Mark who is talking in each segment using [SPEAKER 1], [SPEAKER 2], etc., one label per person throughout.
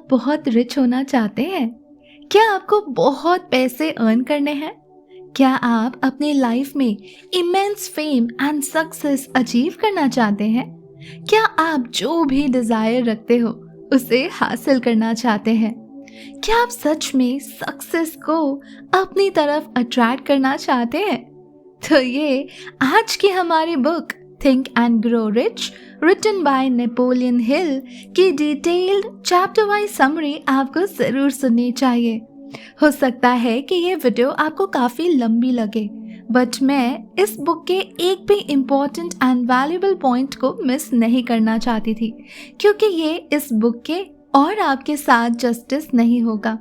[SPEAKER 1] बहुत रिच होना चाहते हैं? क्या आपको बहुत पैसे अर्न करने हैं? क्या आप अपनी लाइफ में immense fame and success achieve करना चाहते हैं? क्या आप जो भी डिजायर रखते हो उसे हासिल करना चाहते हैं? क्या आप सच में सक्सेस को अपनी तरफ अट्रैक्ट करना चाहते हैं? तो ये आज की हमारी book think and grow rich written by Napoleon Hill की डिटेल्ड चैप्टर वाइज समरी आपको जरूर सुननी चाहिए। हो सकता है कि ये वीडियो आपको काफी लंबी लगे, बट मैं इस बुक के एक भी इम्पोर्टेंट एंड वैल्यूएबल पॉइंट को मिस नहीं करना चाहती थी, क्योंकि ये इस बुक के और आपके साथ जस्टिस नहीं होगा।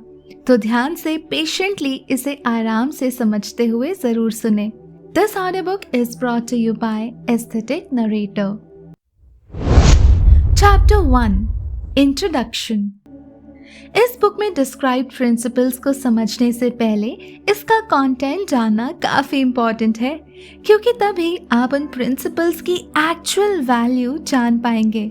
[SPEAKER 1] तो ध्यान से पेशेंटली इसे आराम से समझते हुए जरूर सुने। This audiobook is brought to you by Aesthetic Narrator. Chapter 1 Introduction. इस बुक में डिस्क्राइब्ड प्रिंसिपल्स को समझने से पहले इसका कंटेंट जानना काफी इम्पोर्टेंट है, क्योंकि तभी आप उन प्रिंसिपल्स की एक्चुअल वैल्यू जान पाएंगे।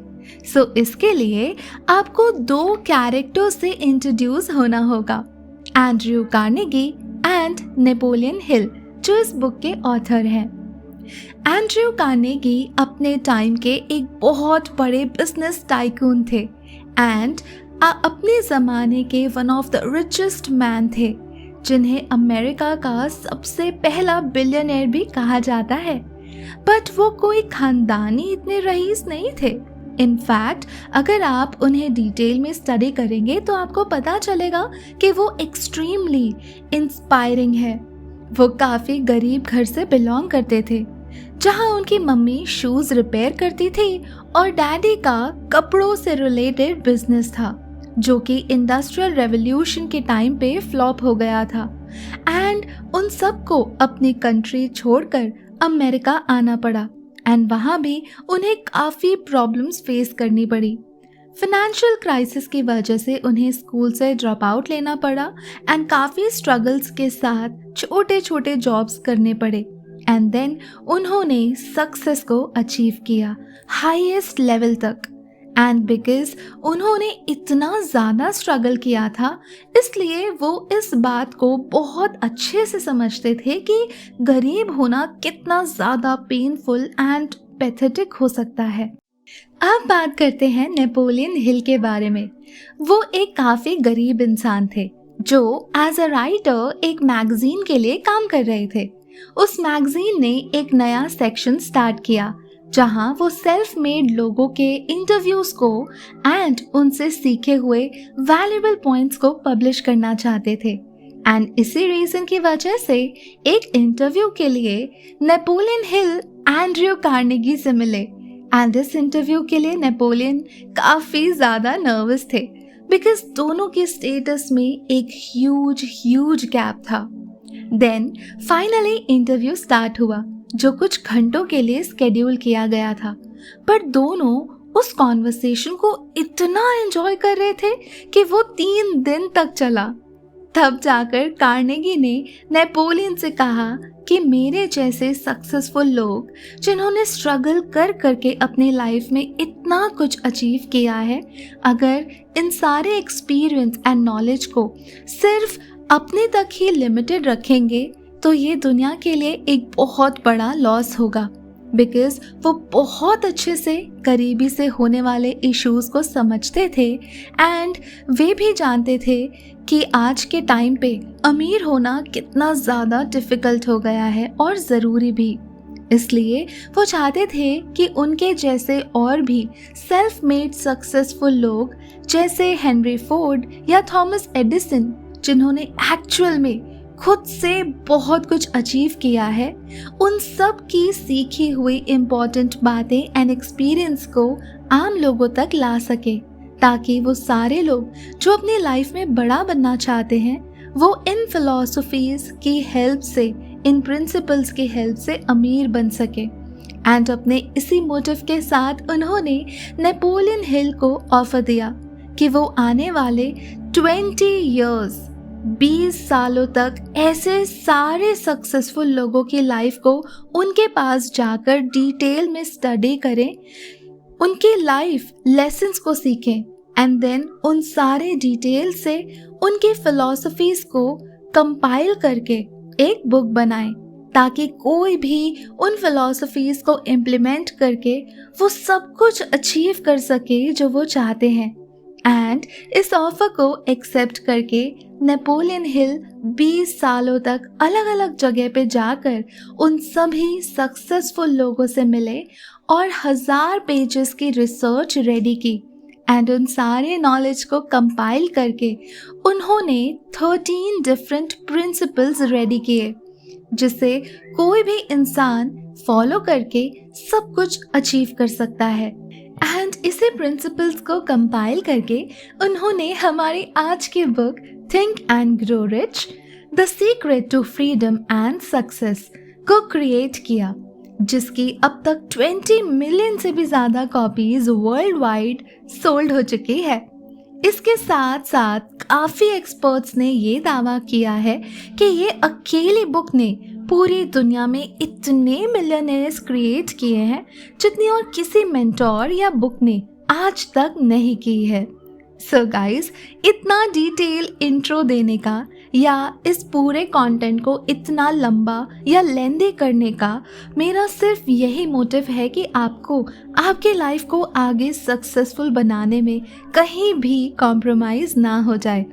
[SPEAKER 1] इसके लिए आपको दो कैरेक्टर्स से इंट्रोड्यूस होना होगा, Andrew Carnegie and Napoleon Hill, जो इस बुक के ऑथर हैं। एंड्रयू कार्नेगी अपने टाइम के एक बहुत बड़े बिजनेस टाइकून थे एंड अपने ज़माने के one of the richest man थे, जिन्हें अमेरिका का सबसे पहला बिलियनियर भी कहा जाता है। बट वो कोई खानदानी इतने रईस नहीं थे। इनफैक्ट अगर आप उन्हें डिटेल में स्टडी करेंगे तो आपको पता चलेगा कि वो एक्सट्रीमली इंस्पायरिंग है। वो काफ़ी गरीब घर से बिलोंग करते थे, जहां उनकी मम्मी शूज़ रिपेयर करती थी और डैडी का कपड़ों से रिलेटेड बिजनेस था, जो कि इंडस्ट्रियल रेवोल्यूशन के टाइम पे फ्लॉप हो गया था एंड उन सबको अपनी कंट्री छोड़कर अमेरिका आना पड़ा एंड वहाँ भी उन्हें काफ़ी प्रॉब्लम्स फेस करनी पड़ी। फाइनेंशियल क्राइसिस की वजह से उन्हें स्कूल से ड्रॉप आउट लेना पड़ा एंड काफ़ी स्ट्रगल्स के साथ छोटे छोटे जॉब्स करने पड़े एंड देन उन्होंने सक्सेस को अचीव किया हाईएस्ट लेवल तक। एंड बिकॉज उन्होंने इतना ज़्यादा स्ट्रगल किया था, इसलिए वो इस बात को बहुत अच्छे से समझते थे कि गरीब होना कितना ज़्यादा पेनफुल एंड पैथेटिक हो सकता है। अब बात करते हैं नेपोलियन हिल के बारे में। वो एक काफ़ी गरीब इंसान थे जो एज अ राइटर एक मैगजीन के लिए काम कर रहे थे। उस मैगजीन ने एक नया सेक्शन स्टार्ट किया जहां वो सेल्फ मेड लोगों के इंटरव्यूज को एंड उनसे सीखे हुए वैल्यूएबल पॉइंट्स को पब्लिश करना चाहते थे। एंड इसी रीजन की वजह से एक इंटरव्यू के लिए नेपोलियन हिल एंड्रयू कार्नेगी से मिले एंड इस इंटरव्यू के लिए नेपोलियन काफ़ी ज़्यादा नर्वस थे, बिकॉज दोनों के स्टेटस में एक ह्यूज गैप था। देन फाइनली इंटरव्यू स्टार्ट हुआ, जो कुछ घंटों के लिए स्केड्यूल किया गया था, पर दोनों उस कॉन्वर्सेशन को इतना एंजॉय कर रहे थे कि वो 3 दिन तक चला। तब जाकर कार्नेगी ने नेपोलियन से कहा कि मेरे जैसे सक्सेसफुल लोग जिन्होंने स्ट्रगल कर करके अपनी लाइफ में इतना कुछ अचीव किया है, अगर इन सारे एक्सपीरियंस एंड नॉलेज को सिर्फ अपने तक ही लिमिटेड रखेंगे तो ये दुनिया के लिए एक बहुत बड़ा लॉस होगा। बिकॉज वो बहुत अच्छे से गरीबी से होने वाले इश्यूज़ को समझते थे एंड वे भी जानते थे कि आज के टाइम पे अमीर होना कितना ज़्यादा डिफ़िकल्ट हो गया है और ज़रूरी भी। इसलिए वो चाहते थे कि उनके जैसे और भी सेल्फ मेड सक्सेसफुल लोग जैसे हेनरी फोर्ड या थॉमस एडिसन, जिन्होंने एक्चुअल में खुद से बहुत कुछ अचीव किया है, उन सब की सीखी हुई इम्पॉर्टेंट बातें एंड एक्सपीरियंस को आम लोगों तक ला सके, ताकि वो सारे लोग जो अपनी लाइफ में बड़ा बनना चाहते हैं वो इन फिलॉसफीज की हेल्प से, इन प्रिंसिपल्स की हेल्प से अमीर बन सके। एंड अपने इसी मोटिव के साथ उन्होंने नेपोलियन हिल को ऑफर दिया कि वो आने वाले 20 इयर्स 20 सालों तक ऐसे सारे सक्सेसफुल लोगों की लाइफ को उनके पास जाकर डिटेल में स्टडी करें, उनकी लाइफ लेसन्स को सीखें एंड देन उन सारे डिटेल से उनकी फिलॉसफीज को कंपाइल करके एक बुक बनाएं, ताकि कोई भी उन फिलॉसफीज को इम्प्लीमेंट करके वो सब कुछ अचीव कर सके जो वो चाहते हैं। एंड इस ऑफर को एक्सेप्ट करके नेपोलियन हिल 20 सालों तक अलग अलग जगह पे जाकर उन सभी सक्सेसफुल लोगों से मिले और 1000 पेजेस की रिसर्च रेडी की एंड उन सारे नॉलेज को कंपाइल करके उन्होंने 13 डिफरेंट प्रिंसिपल्स रेडी किए, जिसे कोई भी इंसान फॉलो करके सब कुछ अचीव कर सकता है। एंड इसी प्रिंसिपल्स को कंपाइल करके उन्होंने हमारी आज की book think and grow rich, the secret to freedom and success को क्रिएट किया, जिसकी अब तक 20 मिलियन से भी ज़्यादा कॉपीज वर्ल्ड वाइड सोल्ड हो चुकी है। इसके साथ साथ काफ़ी एक्सपर्ट्स ने ये दावा किया है कि ये अकेली बुक ने पूरी दुनिया में इतने मिलियनेयर्स क्रिएट किए हैं जितनी और किसी मेंटोर या बुक ने आज तक नहीं की है। सो गाइस, इतना डिटेल इंट्रो देने का या इस पूरे कंटेंट को इतना लंबा या लेंदी करने का मेरा सिर्फ यही मोटिव है कि आपको आपके लाइफ को आगे सक्सेसफुल बनाने में कहीं भी कॉम्प्रोमाइज़ ना हो जाए,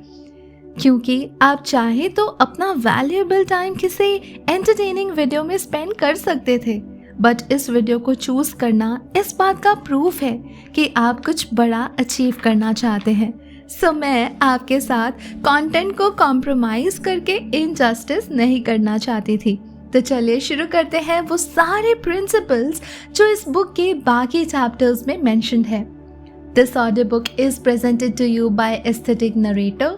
[SPEAKER 1] क्योंकि आप चाहे तो अपना वैल्यूएबल टाइम किसी एंटरटेनिंग वीडियो में स्पेंड कर सकते थे, बट इस वीडियो को चूज़ करना इस बात का प्रूफ है कि आप कुछ बड़ा अचीव करना चाहते हैं। सो मैं आपके साथ कंटेंट को कॉम्प्रोमाइज़ करके इनजस्टिस नहीं करना चाहती थी। तो चलिए शुरू करते हैं वो सारे प्रिंसिपल्स जो इस बुक के बाकी चैप्टर्स में मेंशन्ड है। This audiobook is presented to you by Aesthetic Narrator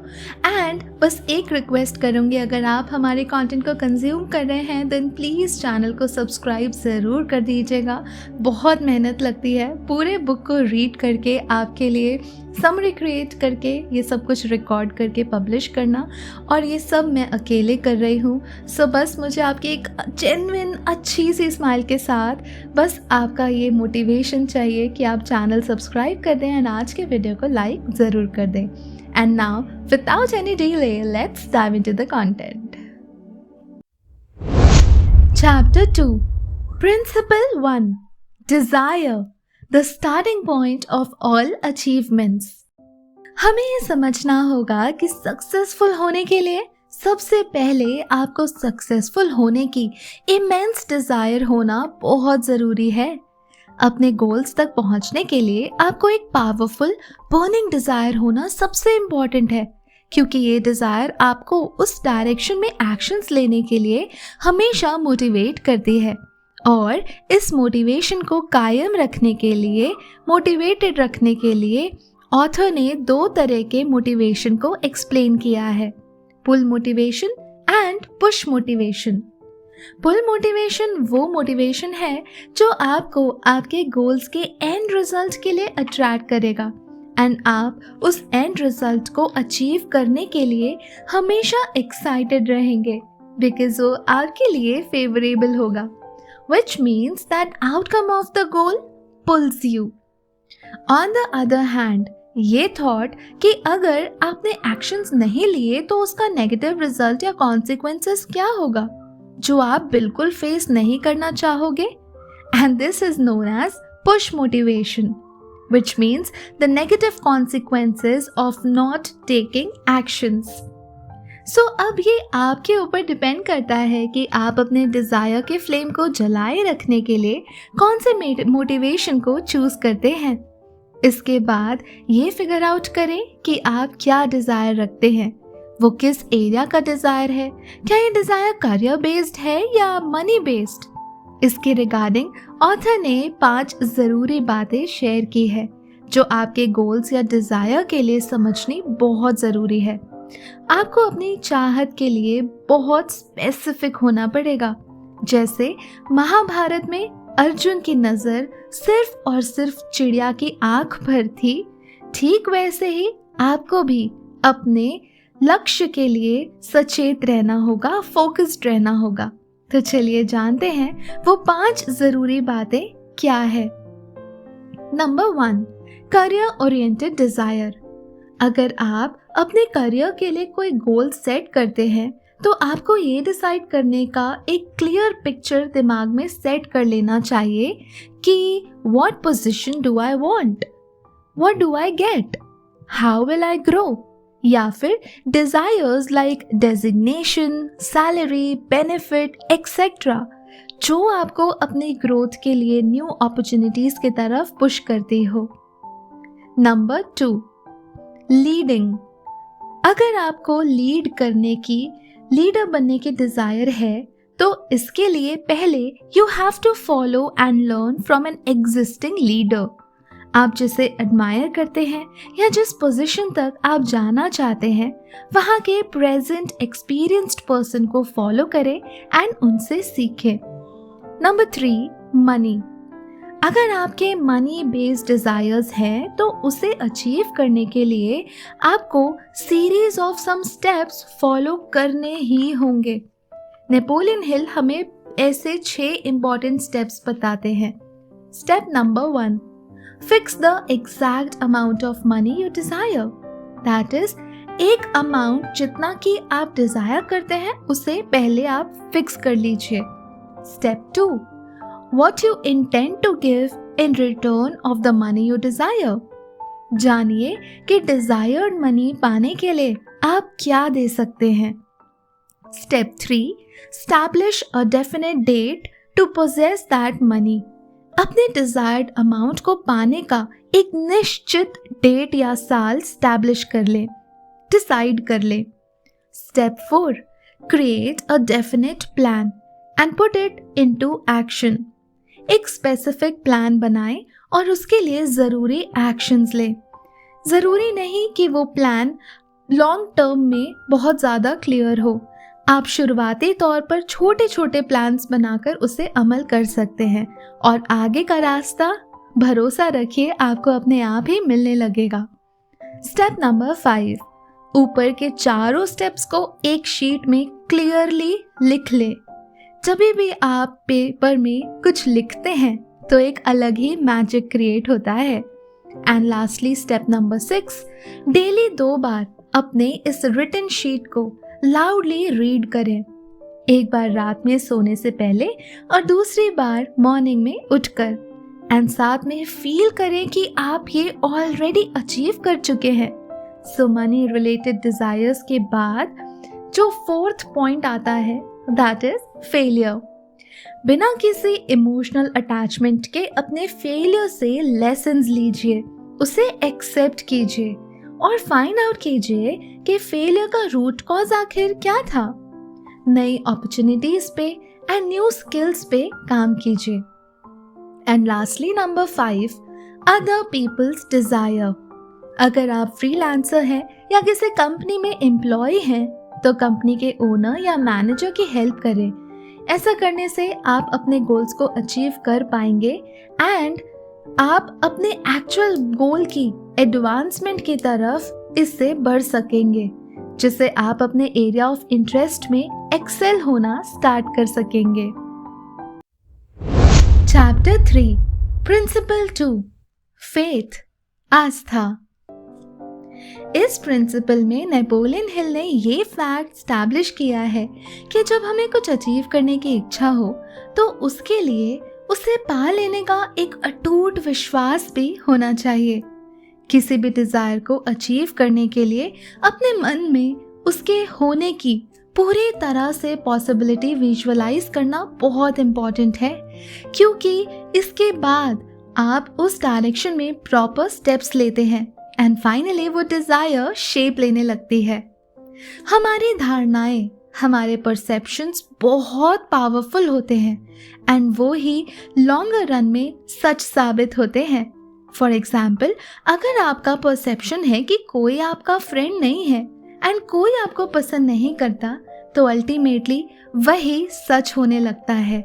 [SPEAKER 1] and बस एक रिक्वेस्ट करूँगी, अगर आप हमारे कंटेंट को कंज्यूम कर रहे हैं देन प्लीज़ चैनल को सब्सक्राइब ज़रूर कर दीजिएगा। बहुत मेहनत लगती है पूरे बुक को रीड करके आपके लिए समरी क्रिएट करके ये सब कुछ रिकॉर्ड करके पब्लिश करना, और ये सब मैं अकेले कर रही हूँ। सो बस मुझे आपकी एक जेन्युइन अच्छी सी स्माइल के साथ बस आपका ये मोटिवेशन चाहिए कि आप चैनल सब्सक्राइब कर दें एंड आज के वीडियो को लाइक ज़रूर कर दें। And now without any delay let's dive into the content. Chapter 2, principle 1, desire, the starting point of all achievements. हमें ये समझना होगा कि सक्सेसफुल होने के लिए सबसे पहले आपको सक्सेसफुल होने की इमेंस डिजायर होना बहुत ज़रूरी है। अपने गोल्स तक पहुंचने के लिए आपको एक पावरफुल बर्निंग डिजायर होना सबसे इम्पॉर्टेंट है, क्योंकि ये डिजायर आपको उस डायरेक्शन में एक्शंस लेने के लिए हमेशा मोटिवेट करती है। और इस मोटिवेशन को कायम रखने के लिए, मोटिवेटेड रखने के लिए ऑथर ने 2 तरह के मोटिवेशन को एक्सप्लेन किया है, pull motivation and push motivation. Pull motivation वो मोटिवेशन है जो आपको आपके गोल्स के एंड रिजल्ट के लिए अट्रैक्ट करेगा एंड आप उस एंड रिजल्ट को अचीव करने के लिए हमेशा एक्साइटेड रहेंगे, बिकॉज वो आपके लिए फेवरेबल होगा, which means that outcome of the goal pulls you. On the other hand, ये थॉट कि अगर आपने एक्शंस नहीं लिए तो उसका नेगेटिव रिजल्ट या कॉन्सिक्वेंसेस क्या होगा जो आप बिल्कुल फेस नहीं करना चाहोगे, and this is known as push motivation, which means the negative consequences of not taking actions. So अब ये आपके ऊपर डिपेंड करता है कि आप अपने डिज़ायर के फ्लेम को जलाए रखने के लिए कौन से मोटिवेशन को चूज़ करते हैं। इसके बाद ये फिगर आउट करें कि आप क्या डिज़ायर रखते हैं, वो किस एरिया का डिज़ायर है, क्या ये डिज़ायर करियर बेस्ड है या मनी बेस्ड। इसके रिगार्डिंग ऑथर ने 5 ज़रूरी बातें शेयर की है जो आपके गोल्स या डिज़ायर के लिए समझनी बहुत ज़रूरी है। आपको अपनी चाहत के लिए बहुत स्पेसिफिक होना पड़ेगा। जैसे महाभारत में अर्जुन की नज़र सिर्फ और सिर्फ चिड़िया की आंख पर थी, ठीक वैसे ही आपको भी अपने लक्ष्य के लिए सचेत रहना होगा, फोकस्ड रहना होगा। तो चलिए जानते हैं वो 5 ज़रूरी बातें क्या है। Number 1, career oriented desire. अगर आप अपने करियर के लिए कोई गोल सेट करते हैं तो आपको ये डिसाइड करने का एक क्लियर पिक्चर दिमाग में सेट कर लेना चाहिए कि what position do I want, what do I get, how will I grow, या फिर desires like designation, salary, benefit etcetera, जो आपको अपनी ग्रोथ के लिए न्यू अपॉर्चुनिटीज की तरफ पुश करती हो। Number 2, leading. अगर आपको लीडर बनने की डिजायर है तो इसके लिए पहले you have to follow and learn from an existing leader. आप जिसे एडमायर करते हैं या जिस पोजीशन तक आप जाना चाहते हैं वहाँ के प्रेजेंट एक्सपीरियंस्ड पर्सन को फॉलो करें एंड उनसे सीखें। Number 3, money. अगर आपके मनी बेस्ड डिजायर्स हैं तो उसे अचीव करने के लिए आपको series of some steps follow करने ही होंगे। नेपोलियन हिल हमें ऐसे 6 इंपॉर्टेंट स्टेप्स बताते हैं। Step number 1, fix the exact amount of money you desire. That is, एक अमाउंट जितना कि आप डिजायर करते हैं उसे पहले आप फिक्स कर लीजिए। Step 2, what you intend to give in return of the money you desire. जानिए कि desired money पाने के लिए आप क्या दे सकते हैं। Step 3, establish a definite date to possess that money. अपने desired amount को पाने का एक निश्चित डेट या साल establish कर ले, डिसाइड कर ले। Step 4, create a definite plan and put it into action. एक स्पेसिफिक प्लान बनाएं और उसके लिए ज़रूरी एक्शंस लें। ज़रूरी नहीं कि वो प्लान लॉन्ग टर्म में बहुत ज़्यादा क्लियर हो। आप शुरुआती तौर पर छोटे छोटे प्लान्स बनाकर उसे अमल कर सकते हैं और आगे का रास्ता भरोसा रखिए आपको अपने आप ही मिलने लगेगा। स्टेप नंबर 5, ऊपर के चारों स्टेप्स को एक शीट में क्लियरली लिख लें। जब भी आप पेपर में कुछ लिखते हैं तो एक अलग ही मैजिक क्रिएट होता है। And lastly step number 6, daily 2 बार अपने इस रिटन शीट को लाउडली रीड करें। एक बार रात में सोने से पहले और दूसरी बार मॉर्निंग में उठकर। एंड साथ में फील करें कि आप ये ऑलरेडी अचीव कर चुके हैं। सो मनी रिलेटेड डिजायर्स के बाद जो 4th पॉइंट आता है दैट इज फेलियर। बिना किसी इमोशनल अटैचमेंट के अपने फेलियर से लेसन्स लीजिए, उसे एक्सेप्ट कीजिए और फाइंड आउट कीजिए कि फेलियर का रूट कॉज आखिर क्या था। नई अपॉर्चुनिटीज पे एंड न्यू स्किल्स पे काम कीजिए। And lastly number 5, other peoples desire. अगर आप फ्रीलांसर हैं या किसी कंपनी में एम्प्लॉय हैं तो कंपनी के ओनर या मैनेजर की हेल्प करें। ऐसा करने से आप अपने गोल्स को अचीव कर पाएंगे एंड आप अपने एक्चुअल गोल की एडवांसमेंट की तरफ इससे बढ़ सकेंगे, जिससे आप अपने एरिया ऑफ इंटरेस्ट में एक्सेल होना स्टार्ट कर सकेंगे। चैप्टर 3, प्रिंसिपल 2, फेथ, आस्था। इस प्रिंसिपल में नेपोलियन हिल ने ये फैक्ट स्टैब्लिश किया है कि जब हमें कुछ अचीव करने की इच्छा हो तो उसके लिए उसे पा लेने का एक अटूट विश्वास भी होना चाहिए। किसी भी डिजायर को अचीव करने के लिए अपने मन में उसके होने की पूरी तरह से पॉसिबिलिटी विजुअलाइज करना बहुत इम्पॉर्टेंट है, क्योंकि इसके बाद आप उस डायरेक्शन में प्रॉपर स्टेप्स लेते हैं एंड फाइनली वो डिजायर शेप लेने लगती है। हमारी धारणाएं, हमारे परसेप्शंस बहुत पावरफुल होते हैं एंड वो ही लॉन्गर रन में सच साबित होते हैं। फॉर एग्जाम्पल, अगर आपका परसेप्शन है कि कोई आपका फ्रेंड नहीं है एंड कोई आपको पसंद नहीं करता तो अल्टीमेटली वही सच होने लगता है।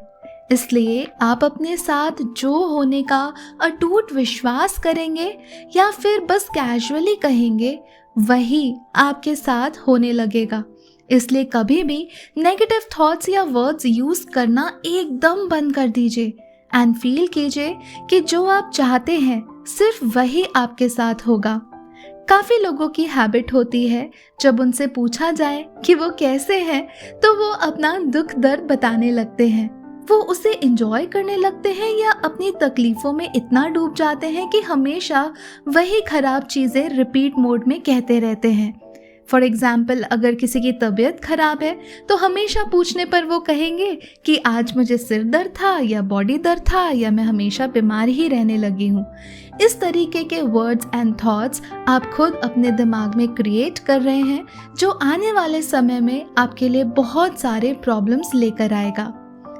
[SPEAKER 1] इसलिए आप अपने साथ जो होने का अटूट विश्वास करेंगे या फिर बस कैजुअली कहेंगे वही आपके साथ होने लगेगा। इसलिए कभी भी नेगेटिव थॉट्स या वर्ड्स यूज करना एकदम बंद कर दीजिए एंड फील कीजिए कि जो आप चाहते हैं सिर्फ वही आपके साथ होगा। काफ़ी लोगों की हैबिट होती है, जब उनसे पूछा जाए कि वो कैसे हैं तो वो अपना दुख दर्द बताने लगते हैं। वो उसे एंजॉय करने लगते हैं या अपनी तकलीफ़ों में इतना डूब जाते हैं कि हमेशा वही खराब चीज़ें रिपीट मोड में कहते रहते हैं। फॉर एग्ज़ाम्पल, अगर किसी की तबीयत खराब है तो हमेशा पूछने पर वो कहेंगे कि आज मुझे सिर दर्द था या बॉडी दर्द था या मैं हमेशा बीमार ही रहने लगी हूँ। इस तरीके के वर्ड्स एंड थॉट्स आप खुद अपने दिमाग में क्रिएट कर रहे हैं, जो आने वाले समय में आपके लिए बहुत सारे प्रॉब्लम्स लेकर आएगा।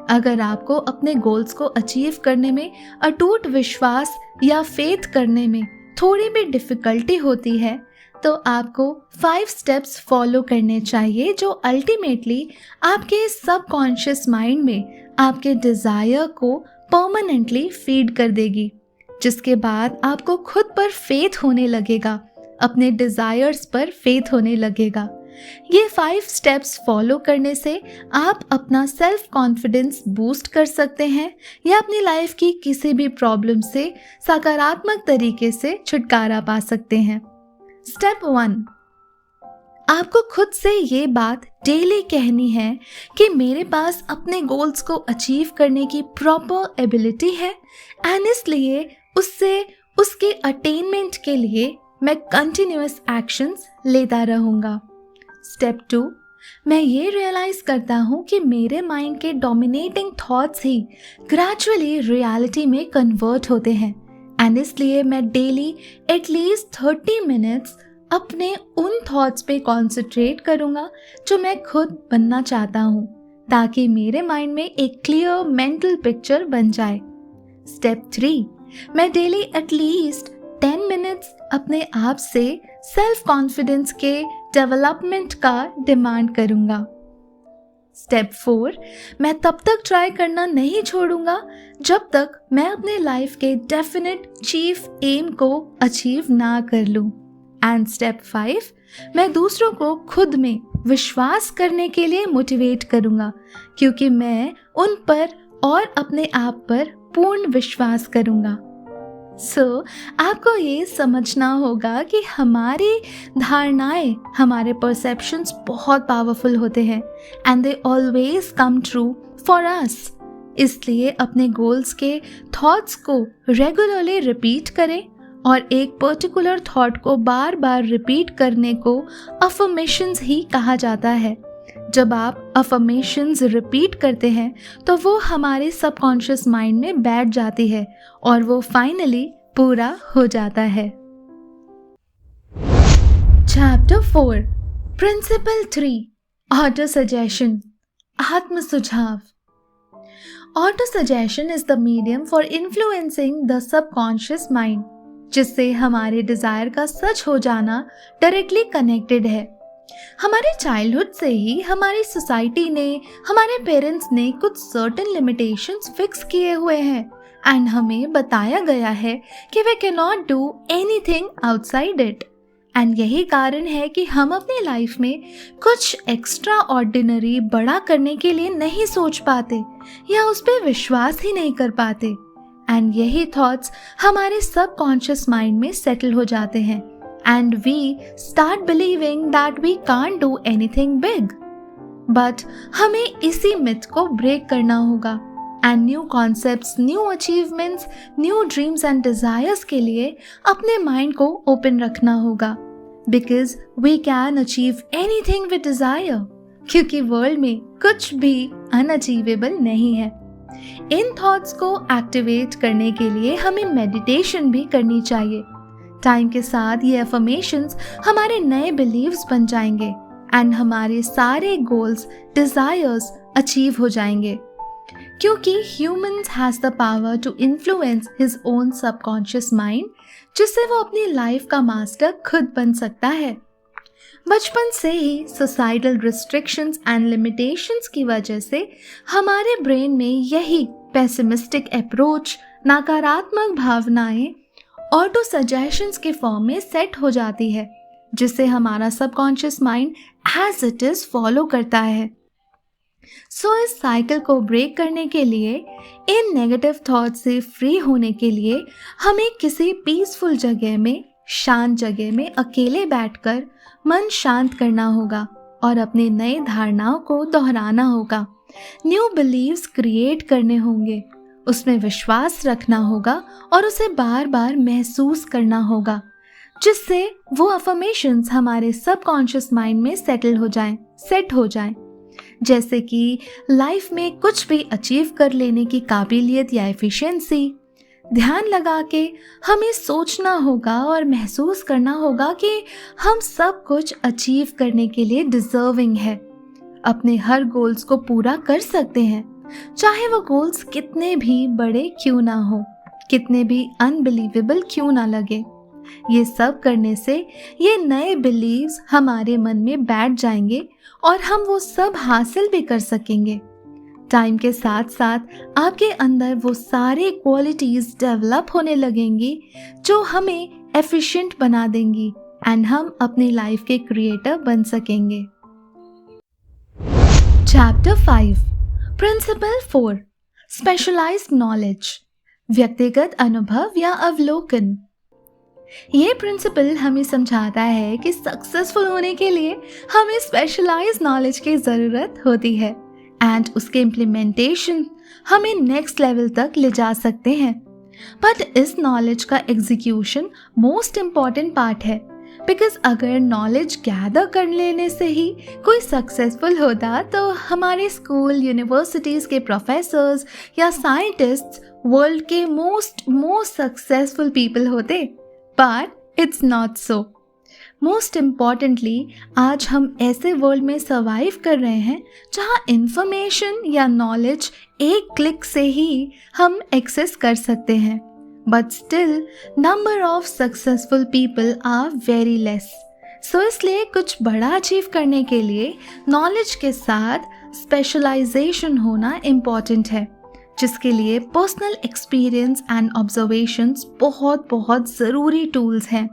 [SPEAKER 1] अगर आपको अपने गोल्स को अचीव करने में अटूट विश्वास या फेथ करने में थोड़ी भी डिफ़िकल्टी होती है तो आपको 5 स्टेप्स फॉलो करने चाहिए, जो अल्टीमेटली आपके सबकॉन्शियस माइंड में आपके डिज़ायर को परमानेंटली फीड कर देगी, जिसके बाद आपको खुद पर फेथ होने लगेगा, अपने डिज़ायर्स पर फेथ होने लगेगा। ये 5 स्टेप्स फॉलो करने से आप अपना सेल्फ कॉन्फिडेंस बूस्ट कर सकते हैं या अपनी लाइफ की किसी भी प्रॉब्लम से सकारात्मक तरीके से छुटकारा पा सकते हैं। स्टेप 1, आपको खुद से ये बात डेली कहनी है कि मेरे पास अपने गोल्स को अचीव करने की प्रॉपर एबिलिटी है एंड इसलिए उसके अटेनमेंट के लिए मैं कंटिन्यूअस एक्शंस लेता रहूँगा। स्टेप 2, मैं ये रियलाइज़ करता हूँ कि मेरे माइंड के डोमिनेटिंग थॉट्स ही ग्रेजुअली रियलिटी में कन्वर्ट होते हैं एंड इसलिए मैं डेली एटलीस्ट 30 मिनट्स अपने उन थॉट्स पे कॉन्सेंट्रेट करूँगा जो मैं खुद बनना चाहता हूँ, ताकि मेरे माइंड में एक क्लियर मेंटल पिक्चर बन जाए। स्टेप 3, मैं डेली एटलीस्ट 10 मिनट्स अपने आप से सेल्फ कॉन्फिडेंस के डेवलपमेंट का डिमांड करूँगा। स्टेप 4, मैं तब तक ट्राई करना नहीं छोड़ूंगा जब तक मैं अपने लाइफ के डेफिनेट चीफ एम को अचीव ना कर लूं। एंड स्टेप 5, मैं दूसरों को खुद में विश्वास करने के लिए मोटिवेट करूंगा, क्योंकि मैं उन पर और अपने आप पर पूर्ण विश्वास करूंगा। आपको ये समझना होगा कि हमारी धारणाएं, हमारे परसेप्शंस बहुत पावरफुल होते हैं and they always come true for us. इसलिए अपने गोल्स के थॉट्स को रेगुलरली रिपीट करें और एक पर्टिकुलर थॉट को बार बार रिपीट करने को अफर्मेशंस ही कहा जाता है। जब आप अफर्मेशंस रिपीट करते हैं तो वो हमारे सबकॉन्शियस माइंड में बैठ जाती है और वो फाइनली पूरा हो जाता है। चैप्टर 4, प्रिंसिपल 3, ऑटो सजेशन, आत्म सुझाव। Auto suggestion is the medium for influencing the subconscious mind, जिससे हमारे डिजायर का सच हो जाना डायरेक्टली कनेक्टेड है। हमारे चाइल्डहुड से ही हमारी सोसाइटी ने, हमारे पेरेंट्स ने कुछ सर्टेन लिमिटेशंस फिक्स किए हुए हैं एंड हमें बताया गया है कि we can not do anything outside it. And यही कारण है कि हम अपनी लाइफ में कुछ एक्स्ट्रा ऑर्डिनरी बड़ा करने के लिए नहीं सोच पाते या उस पर विश्वास ही नहीं कर पाते। एंड यही थॉट्स हमारे सबकॉन्शियस माइंड में सेटल हो जाते हैं and we start believing that we can't do anything big. But हमें इसी मिथ को ब्रेक करना होगा and new concepts, new achievements, new dreams and desires के लिए अपने माइंड को ओपन रखना होगा, because we can achieve anything we desire, क्योंकि वर्ल्ड में कुछ भी अनअचीवेबल नहीं है। इन थॉट्स को एक्टिवेट करने के लिए हमें मेडिटेशन भी करनी चाहिए। टाइम के साथ ये अफर्मेशंस हमारे नए बिलीव्स बन जाएंगे एंड हमारे सारे गोल्स, डिजायर्स अचीव हो जाएंगे, क्योंकि humans has the power to influence his own subconscious mind, जिससे वो अपनी लाइफ का मास्टर खुद बन सकता है। बचपन से ही सोसाइटल रिस्ट्रिक्शंस एंड लिमिटेशंस की वजह से हमारे ब्रेन में यही पेसिमिस्टिक अप्रोच, नकारात्मक भावनाएं ऑटो सजेशंस के फॉर्म में सेट हो जाती है, जिसे हमारा subconscious mind as it is follow करता है। इस साइकिल को ब्रेक करने के लिए, इन नेगेटिव थॉट से फ्री होने के लिए हमें किसी पीसफुल जगह में शांत जगह में अकेले बैठकर मन शांत करना होगा और अपने नए धारणाओं को दोहराना होगा। न्यू बिलीव्स क्रिएट करने होंगे, उसमें विश्वास रखना होगा और उसे बार बार महसूस करना होगा, जिससे वो अफर्मेशंस हमारे सबकॉन्शियस माइंड में सेट हो जाएं। जैसे कि लाइफ में कुछ भी अचीव कर लेने की काबिलियत या एफिशिएंसी। ध्यान लगा के हमें सोचना होगा और महसूस करना होगा कि हम सब कुछ अचीव करने के लिए डिजर्विंग है, अपने हर गोल्स को पूरा कर सकते हैं, चाहे वो गोल्स कितने भी बड़े क्यों ना हो, कितने भी अनबिलीवेबल क्यों ना लगे। ये सब करने से ये नए बिलीव्स हमारे मन में बैठ जाएंगे और हम वो सब हासिल भी कर सकेंगे। टाइम के साथ साथ आपके अंदर वो सारे क्वालिटीज डेवलप होने लगेंगी जो हमें एफिशिएंट बना देंगी एंड हम अपनी लाइफ के क्रिएटर बन सकेंगे। चैप्टर 5 प्रिंसिपल 4 स्पेशलाइज्ड नॉलेज, व्यक्तिगत अनुभव या अवलोकन। ये प्रिंसिपल हमें समझाता है कि सक्सेसफुल होने के लिए हमें स्पेशलाइज्ड नॉलेज की ज़रूरत होती है एंड उसके इम्प्लीमेंटेशन हमें नेक्स्ट लेवल तक ले जा सकते हैं। बट इस नॉलेज का एग्जीक्यूशन मोस्ट इम्पॉर्टेंट पार्ट है, बिकॉज अगर नॉलेज गैदर कर लेने से ही कोई सक्सेसफुल होता तो हमारे स्कूल यूनिवर्सिटीज़ के प्रोफेसर्स या साइंटिस्ट्स वर्ल्ड के मोस्ट सक्सेसफुल पीपल होते। But it's not so. Most importantly आज हम ऐसे वर्ल्ड में सर्वाइव कर रहे हैं जहाँ इंफॉर्मेशन या नॉलेज एक क्लिक से ही हम एक्सेस कर सकते हैं, but still number of successful people are very less. So इसलिए कुछ बड़ा अचीव करने के लिए नॉलेज के साथ स्पेशलाइजेशन होना इम्पॉर्टेंट है, जिसके लिए पर्सनल एक्सपीरियंस एंड ऑब्जर्वेशंस बहुत ज़रूरी टूल्स हैं।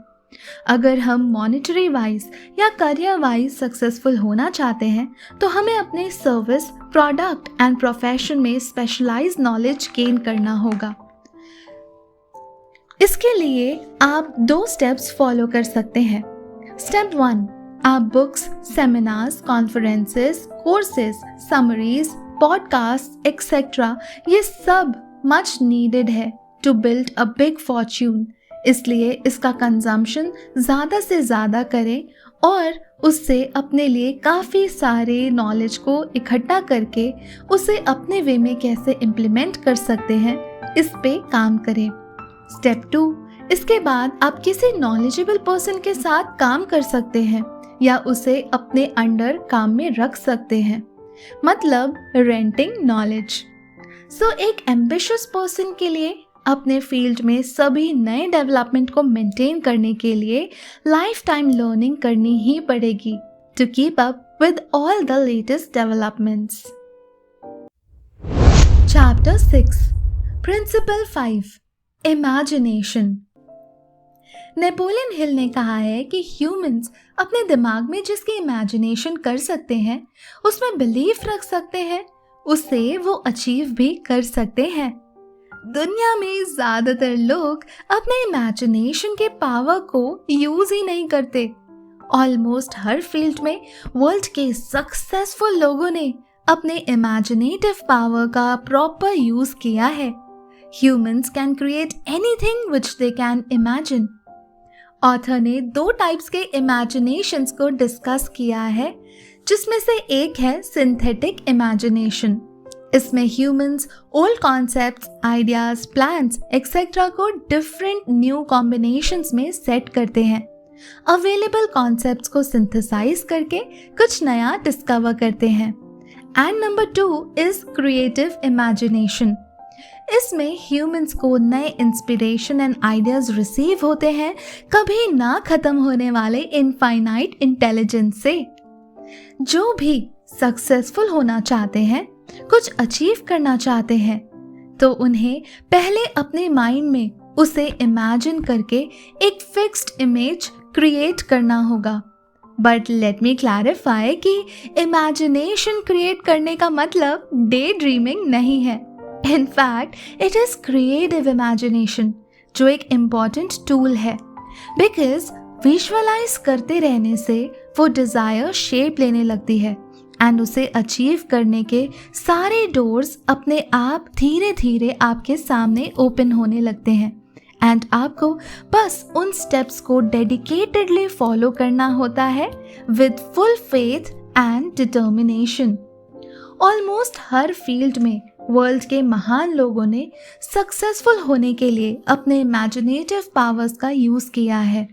[SPEAKER 1] अगर हम मॉनेटरी वाइज या करियर वाइज सक्सेसफुल होना चाहते हैं तो हमें अपने सर्विस, प्रोडक्ट एंड प्रोफेशन में स्पेशलाइज्ड नॉलेज गेन करना होगा। इसके लिए आप 2 स्टेप्स फॉलो कर सकते हैं। स्टेप 1, आप books, seminars, conferences, courses, summaries, podcast etcetera ये सब मच नीडेड है to build a big fortune. इसलिए इसका कंजम्पशन ज़्यादा से ज़्यादा करें और उससे अपने लिए काफ़ी सारे नॉलेज को इकट्ठा करके उसे अपने वे में कैसे इम्प्लीमेंट कर सकते हैं इस पे काम करें। स्टेप 2, इसके बाद आप किसी नॉलेजेबल पर्सन के साथ काम कर सकते हैं या उसे अपने अंडर काम में रख सकते हैं, मतलब रेंटिंग नॉलेज। सो एक एम्बिशियस पर्सन के लिए अपने फील्ड में सभी नए डेवलपमेंट को मेंटेन करने के लिए लाइफ टाइम लर्निंग करनी ही पड़ेगी to keep up with all the latest developments. Chapter 6 principle 5 imagination. Napoleon Hill ने कहा है कि ह्यूमंस अपने दिमाग में जिसकी इमेजिनेशन कर सकते हैं, उसमें बिलीफ रख सकते हैं, उसे वो अचीव भी कर सकते हैं। दुनिया में ज़्यादातर लोग अपने इमेजिनेशन के पावर को यूज़ ही नहीं करते। ऑलमोस्ट हर फील्ड में वर्ल्ड के सक्सेसफुल लोगों ने अपने इमेजिनेटिव पावर का प्रॉपर यूज़ किया है। Humans can create anything which they can imagine. Author ने 2 टाइप्स के इमेजिनेशंस को डिस्कस किया है, जिसमें से एक है सिंथेटिक इमेजिनेशन। इसमें humans old concepts, ideas, plans etcetera को डिफरेंट न्यू कॉम्बिनेशंस में सेट करते हैं। अवेलेबल कॉन्सेप्ट्स को सिंथेसाइज करके कुछ नया डिस्कवर करते हैं। And number 2 is creative imagination. इसमें ह्यूमंस को नए इंस्पिरेशन एंड आइडियाज रिसीव होते हैं कभी ना खत्म होने वाले इनफाइनाइट इंटेलिजेंस से। जो भी सक्सेसफुल होना चाहते हैं, कुछ अचीव करना चाहते हैं, तो उन्हें पहले अपने माइंड में उसे इमेजिन करके एक फिक्स्ड इमेज क्रिएट करना होगा। बट लेट मी क्लैरिफाई कि इमेजिनेशन क्रिएट करने का मतलब डे ड्रीमिंग नहीं है। In fact it is creative imagination, जो एक इम्पॉर्टेंट टूल है बिकॉज विजुअलाइज करते रहने से वो डिजायर शेप लेने लगती है एंड उसे अचीव करने के सारे डोर्स अपने आप धीरे धीरे आपके सामने ओपन होने लगते हैं एंड आपको बस उन स्टेप्स को डेडिकेटेडली फॉलो करना होता है with full faith and determination. Almost her field में वर्ल्ड के महान लोगों ने सक्सेसफुल होने के लिए अपने इमेजिनेटिव पावर्स का यूज किया है।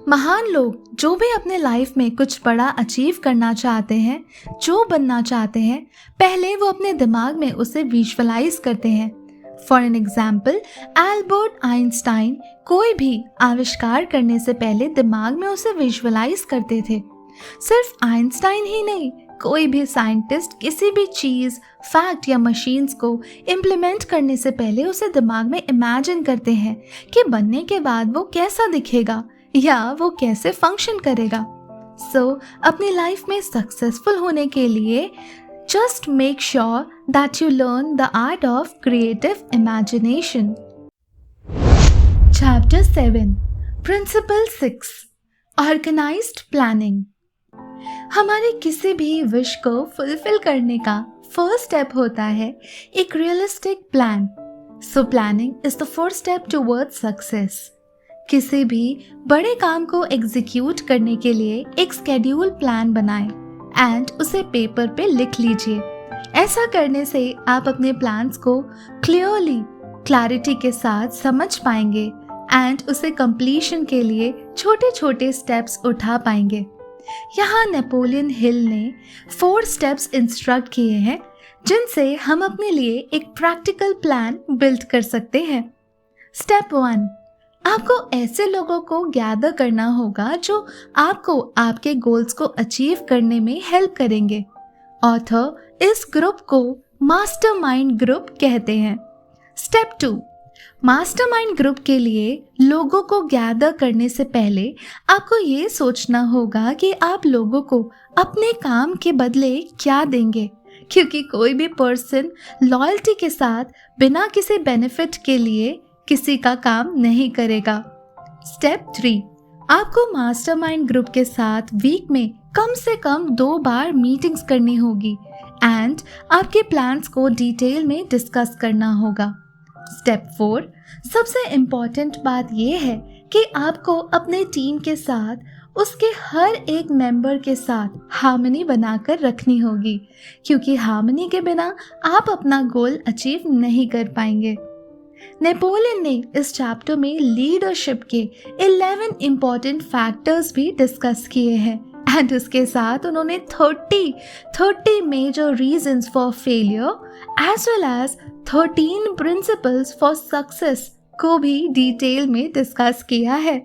[SPEAKER 1] महान लोग जो भी अपने लाइफ में कुछ बड़ा अचीव करना चाहते हैं, जो बनना चाहते हैं, पहले वो अपने दिमाग में उसे विजुअलाइज करते हैं। For an example, Albert Einstein कोई भी आविष्कार करने से पहले दिमाग में उसे विजुअलाइज करते थे। सिर्फ आइंस्टाइन ही नहीं, कोई भी साइंटिस्ट किसी भी चीज, फैक्ट या मशीन्स को इम्प्लीमेंट करने से पहले उसे दिमाग में इमेजिन करते हैं कि बनने के बाद वो कैसा दिखेगा या वो कैसे फंक्शन करेगा। अपनी लाइफ में सक्सेसफुल होने के लिए just make sure that you learn the art of creative imagination. Chapter 7, principle 6, organised planning. हमारे किसी भी विश को फुलफिल करने का फर्स्ट स्टेप होता है एक realistic plan. Planning is the first step towards success. किसी भी बड़े काम को एग्जीक्यूट करने के लिए एक स्केड्यूल प्लान बनाएं एंड उसे पेपर पे लिख लीजिए। ऐसा करने से आप अपने प्लान्स को क्लैरिटी के साथ समझ पाएंगे एंड उसे कंप्लीशन के लिए छोटे छोटे स्टेप्स उठा पाएंगे। यहाँ नेपोलियन हिल ने 4 स्टेप्स इंस्ट्रक्ट किए हैं जिनसे हम अपने लिए एक प्रैक्टिकल प्लान बिल्ड कर सकते हैं। स्टेप 1, आपको ऐसे लोगों को गैदर करना होगा जो आपको आपके गोल्स को अचीव करने में हेल्प करेंगे। ऑथर इस ग्रुप को मास्टरमाइंड ग्रुप कहते हैं। स्टेप 2, मास्टरमाइंड ग्रुप के लिए लोगों को गैदर करने से पहले आपको ये सोचना होगा कि आप लोगों को अपने काम के बदले क्या देंगे, क्योंकि कोई भी पर्सन लॉयल्टी के साथ बिना किसी बेनिफिट के लिए किसी का काम नहीं करेगा। स्टेप 3, आपको मास्टरमाइंड ग्रुप के साथ वीक में कम से कम 2 बार मीटिंग्स करनी होगी एंड आपके प्लान्स को डिटेल में डिस्कस करना होगा। स्टेप 4, सबसे इम्पॉर्टेंट बात यह है कि आपको अपने टीम के साथ उसके हर एक मेंबर के साथ हार्मनी बनाकर रखनी होगी, क्योंकि हार्मनी के बिना आप अपना गोल अचीव नहीं कर पाएंगे। नेपोलियन ने इस चैप्टर में लीडरशिप के 11 इम्पॉर्टेंट फैक्टर्स भी डिस्कस किए हैं एंड उसके साथ उन्होंने 30 major reasons for failure as well as 13 principles for success को भी डिटेल में डिस्कस किया है।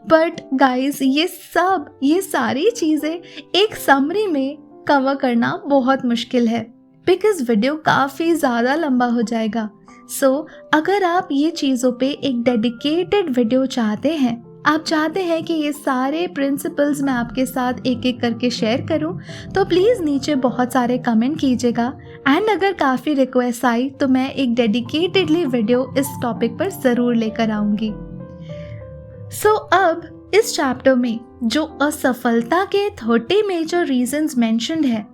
[SPEAKER 1] बट गाइस, ये सारी चीज़ें एक समरी में कवर करना बहुत मुश्किल है बिकॉज वीडियो काफ़ी ज़्यादा लंबा हो जाएगा। अगर आप ये चीज़ों पे एक डेडिकेटेड वीडियो चाहते हैं, आप चाहते हैं कि ये सारे प्रिंसिपल्स मैं आपके साथ एक एक करके शेयर करूं, तो प्लीज़ नीचे बहुत सारे कमेंट कीजिएगा एंड अगर काफ़ी रिक्वेस्ट आई तो मैं एक डेडिकेटेडली वीडियो इस टॉपिक पर ज़रूर लेकर आऊँगी। अब इस चैप्टर में जो असफलता के 30 मेजर रीजंस मेंशन्ड है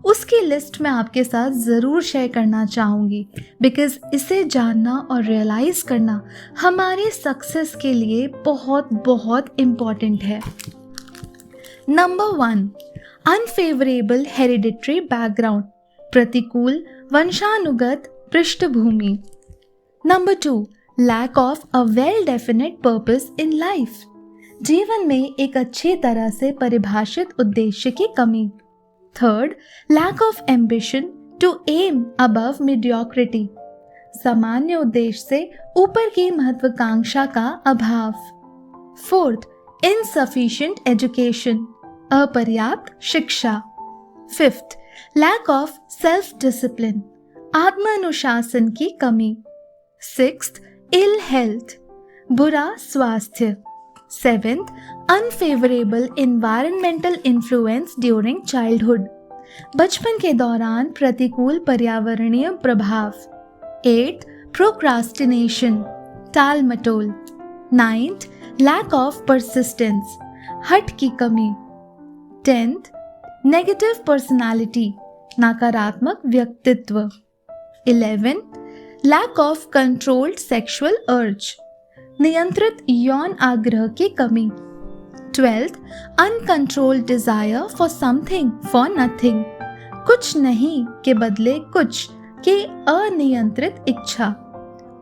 [SPEAKER 1] उसकी लिस्ट मैं आपके साथ ज़रूर शेयर करना चाहूँगी बिकॉज़ इसे जानना और रियलाइज़ करना हमारे सक्सेस के लिए बहुत बहुत इम्पॉर्टेंट है। नंबर 1, अनफेवरेबल हेरिडिटरी बैकग्राउंड, प्रतिकूल वंशानुगत पृष्ठभूमि। Number 2, lack of a well definite purpose in life, जीवन में एक अच्छी तरह से परिभाषित उद्देश्य की कमी। Third, lack of ambition to aim above mediocrity, सामान्य उद्देश्य से ऊपर की महत्वाकांक्षा का अभाव। फोर्थ, इनसफिशिएंट एजुकेशन, अपर्याप्त शिक्षा। Fifth, lack of self discipline, आत्मानुशासन की कमी। सिक्स्थ, इल हेल्थ, बुरा स्वास्थ्य। Seventh, unfavourable environmental influence during childhood, बचपन के दौरान प्रतिकूल पर्यावरणीय प्रभाव। एट्थ, प्रोक्रास्टिनेशन, टाल मटोल। 9th, लैक ऑफ परसिस्टेंस, हट की कमी। 10th, नेगेटिव पर्सनालिटी, नकारात्मक व्यक्तित्व। 11, लैक ऑफ कंट्रोल्ड सेक्सुअल अर्ज, नियंत्रित यौन आग्रह की कमी। 12th, uncontrolled desire for something for nothing, कुछ नहीं के बदले कुछ की अनियंत्रित इच्छा।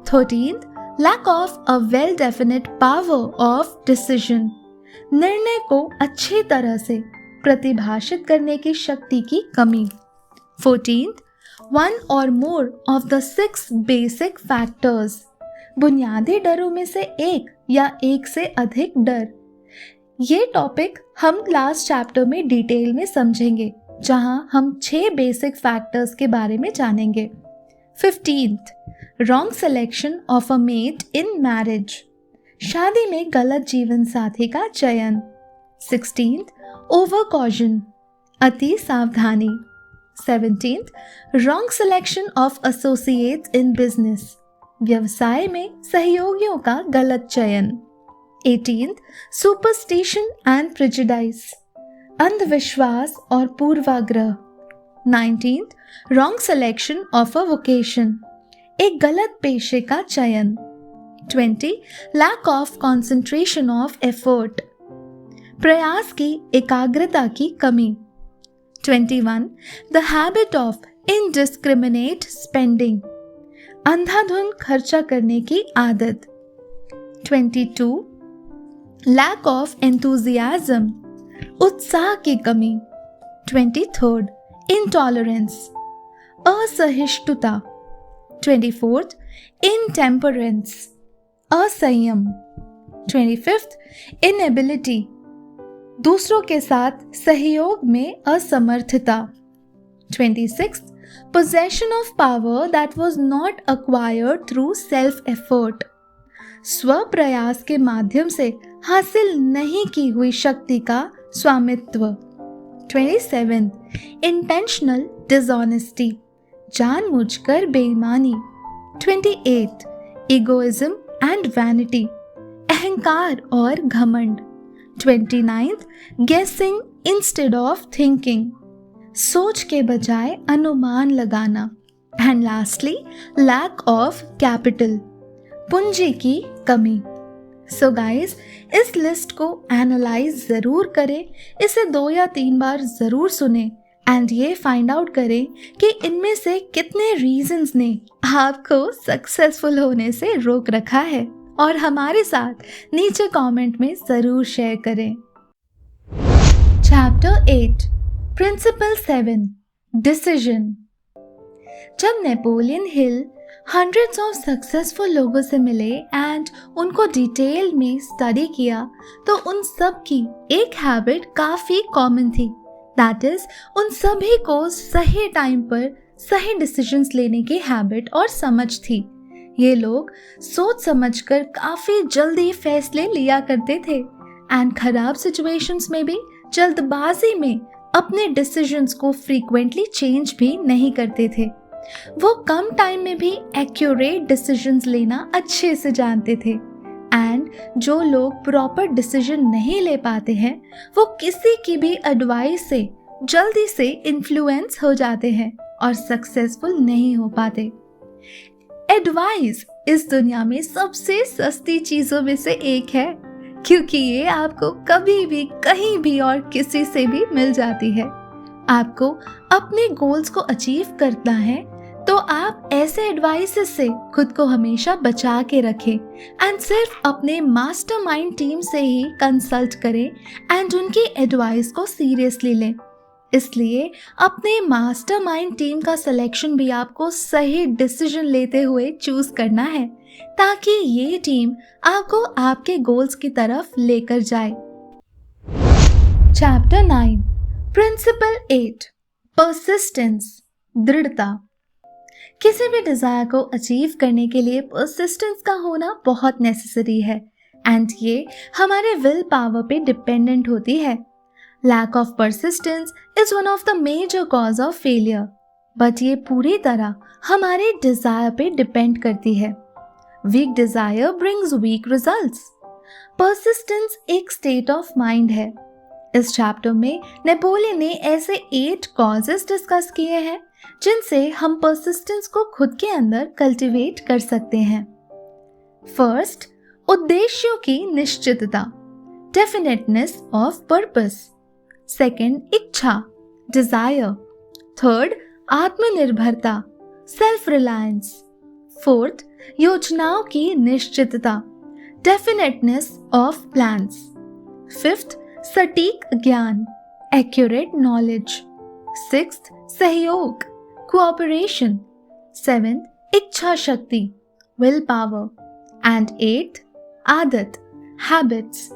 [SPEAKER 1] 13th, lack of a well definite power of decision, निर्णय को अच्छी तरह से प्रतिभाषित करने की शक्ति की कमी। 14th, one or more of the 6 basic factors, बुनियादी डरों में से एक या एक से अधिक डर। ये टॉपिक हम लास्ट चैप्टर में डिटेल में समझेंगे, जहां हम 6 बेसिक फैक्टर्स के बारे में जानेंगे। 15th, wrong selection of a mate in marriage, शादी में गलत जीवन साथी का चयन। 16th, ओवर कॉशन, अति सावधानी। 17th, wrong selection of associates in business, व्यवसाय में सहयोगियों का गलत चयन। 18th, सुपरस्टिशन एंड प्रेजुडाइस, अंधविश्वास और पूर्वाग्रह। 19th, wrong selection of a vocation, एक गलत पेशे का चयन। 20, lack of concentration of effort, प्रयास की एकाग्रता की कमी। 21, the habit of indiscriminate spending, अंधाधुंध खर्चा करने की आदत। 22, लैक ऑफ एंथुजियाज्म, उत्साह की कमी। 23rd, intolerance, असहिष्णुता। 24th, इनटेम्परेंस, असंयम। 25th, inability, दूसरों के साथ सहयोग में असमर्थता। 26th, possession of power that was not acquired through self effort, स्व प्रयास के माध्यम से हासिल नहीं की हुई शक्ति का स्वामित्व। 27th, intentional dishonesty, जानबूझकर बेईमानी। 28th, egoism and vanity, अहंकार और घमंड। 29th, guessing instead of thinking, सोच के बजाय अनुमान लगाना। And lastly, lack of capital, पूंजी की कमी। सो गाइस, इस लिस्ट को एनालाइज ज़रूर करें, इसे 2 या 3 बार ज़रूर सुने एंड ये फाइंड आउट करें कि इनमें से कितने रीजंस ने आपको सक्सेसफुल होने से रोक रखा है, और हमारे साथ नीचे कमेंट में ज़रूर शेयर करें। Chapter 8, principle 7, decision. जब Napoleon Hill hundreds of successful लोगों से मिले एंड उनको डिटेल में स्टडी किया, तो उन सब की एक हैबिट काफ़ी कॉमन थी, दैट इज उन सभी को सही टाइम पर सही डिसीजंस लेने की हैबिट और समझ थी। ये लोग सोच समझकर काफ़ी जल्दी फैसले लिया करते थे एंड खराब सिचुएशंस में भी जल्दबाजी में अपने डिसीजंस को फ्रीक्वेंटली चेंज भी नहीं करते थे। वो कम टाइम में भी एक्यूरेट डिसीजंस लेना अच्छे से जानते थे एंड जो लोग प्रॉपर डिसीजन नहीं ले पाते हैं, वो किसी की भी एडवाइस से जल्दी से इन्फ्लुएंस हो जाते हैं और सक्सेसफुल नहीं हो पाते। एडवाइस इस दुनिया में सबसे सस्ती चीजों में से एक है, क्योंकि ये आपको कभी भी कहीं भी और किसी से भी मिल जाती है। आपको अपने गोल्स को अचीव करना है तो आप ऐसे एडवाइसेस से खुद को हमेशा बचा के रखें एंड सिर्फ अपने मास्टरमाइंड टीम से ही कंसल्ट करें एंड उनकी एडवाइस को सीरियसली लें। इसलिए अपने मास्टरमाइंड टीम का सिलेक्शन भी आपको सही डिसीजन लेते हुए चूज करना है, ताकि ये टीम आपको आपके गोल्स की तरफ लेकर जाए। चैप्टर 9, प्रिंसिपल 8, परसिस्टेंस, दृढ़ता। किसी भी डिजायर को अचीव करने के लिए परसिस्टेंस का होना बहुत नेसेसरी है एंड ये हमारे विल पावर पे डिपेंडेंट होती है। Lack of persistence is one of the major cause of failure, but ये पूरी तरह हमारे डिजायर पे डिपेंड करती है। Weak desire brings weak results. Persistence एक स्टेट ऑफ माइंड है। इस चैप्टर में नेपोलियन ने ऐसे 8 कॉजेस डिस्कस किए हैं जिनसे हम पर्सिस्टेंस को खुद के अंदर कल्टीवेट कर सकते हैं। फर्स्ट, उद्देश्यों की निश्चितता, डेफिनेटनेस ऑफ पर्पस। सेकंड, इच्छा, डिजायर। थर्ड, आत्मनिर्भरता, सेल्फ रिलायंस। फोर्थ, योजनाओं की निश्चितता, डेफिनेटनेस ऑफ प्लान्स। फिफ्थ, सटीक ज्ञान, एक्यूरेट नॉलेज। सिक्स्थ, सहयोग, कोऑपरेशन। सेवेंथ, इच्छा शक्ति, विल पावर। एंड एट्थ, आदत, हैबिट्स।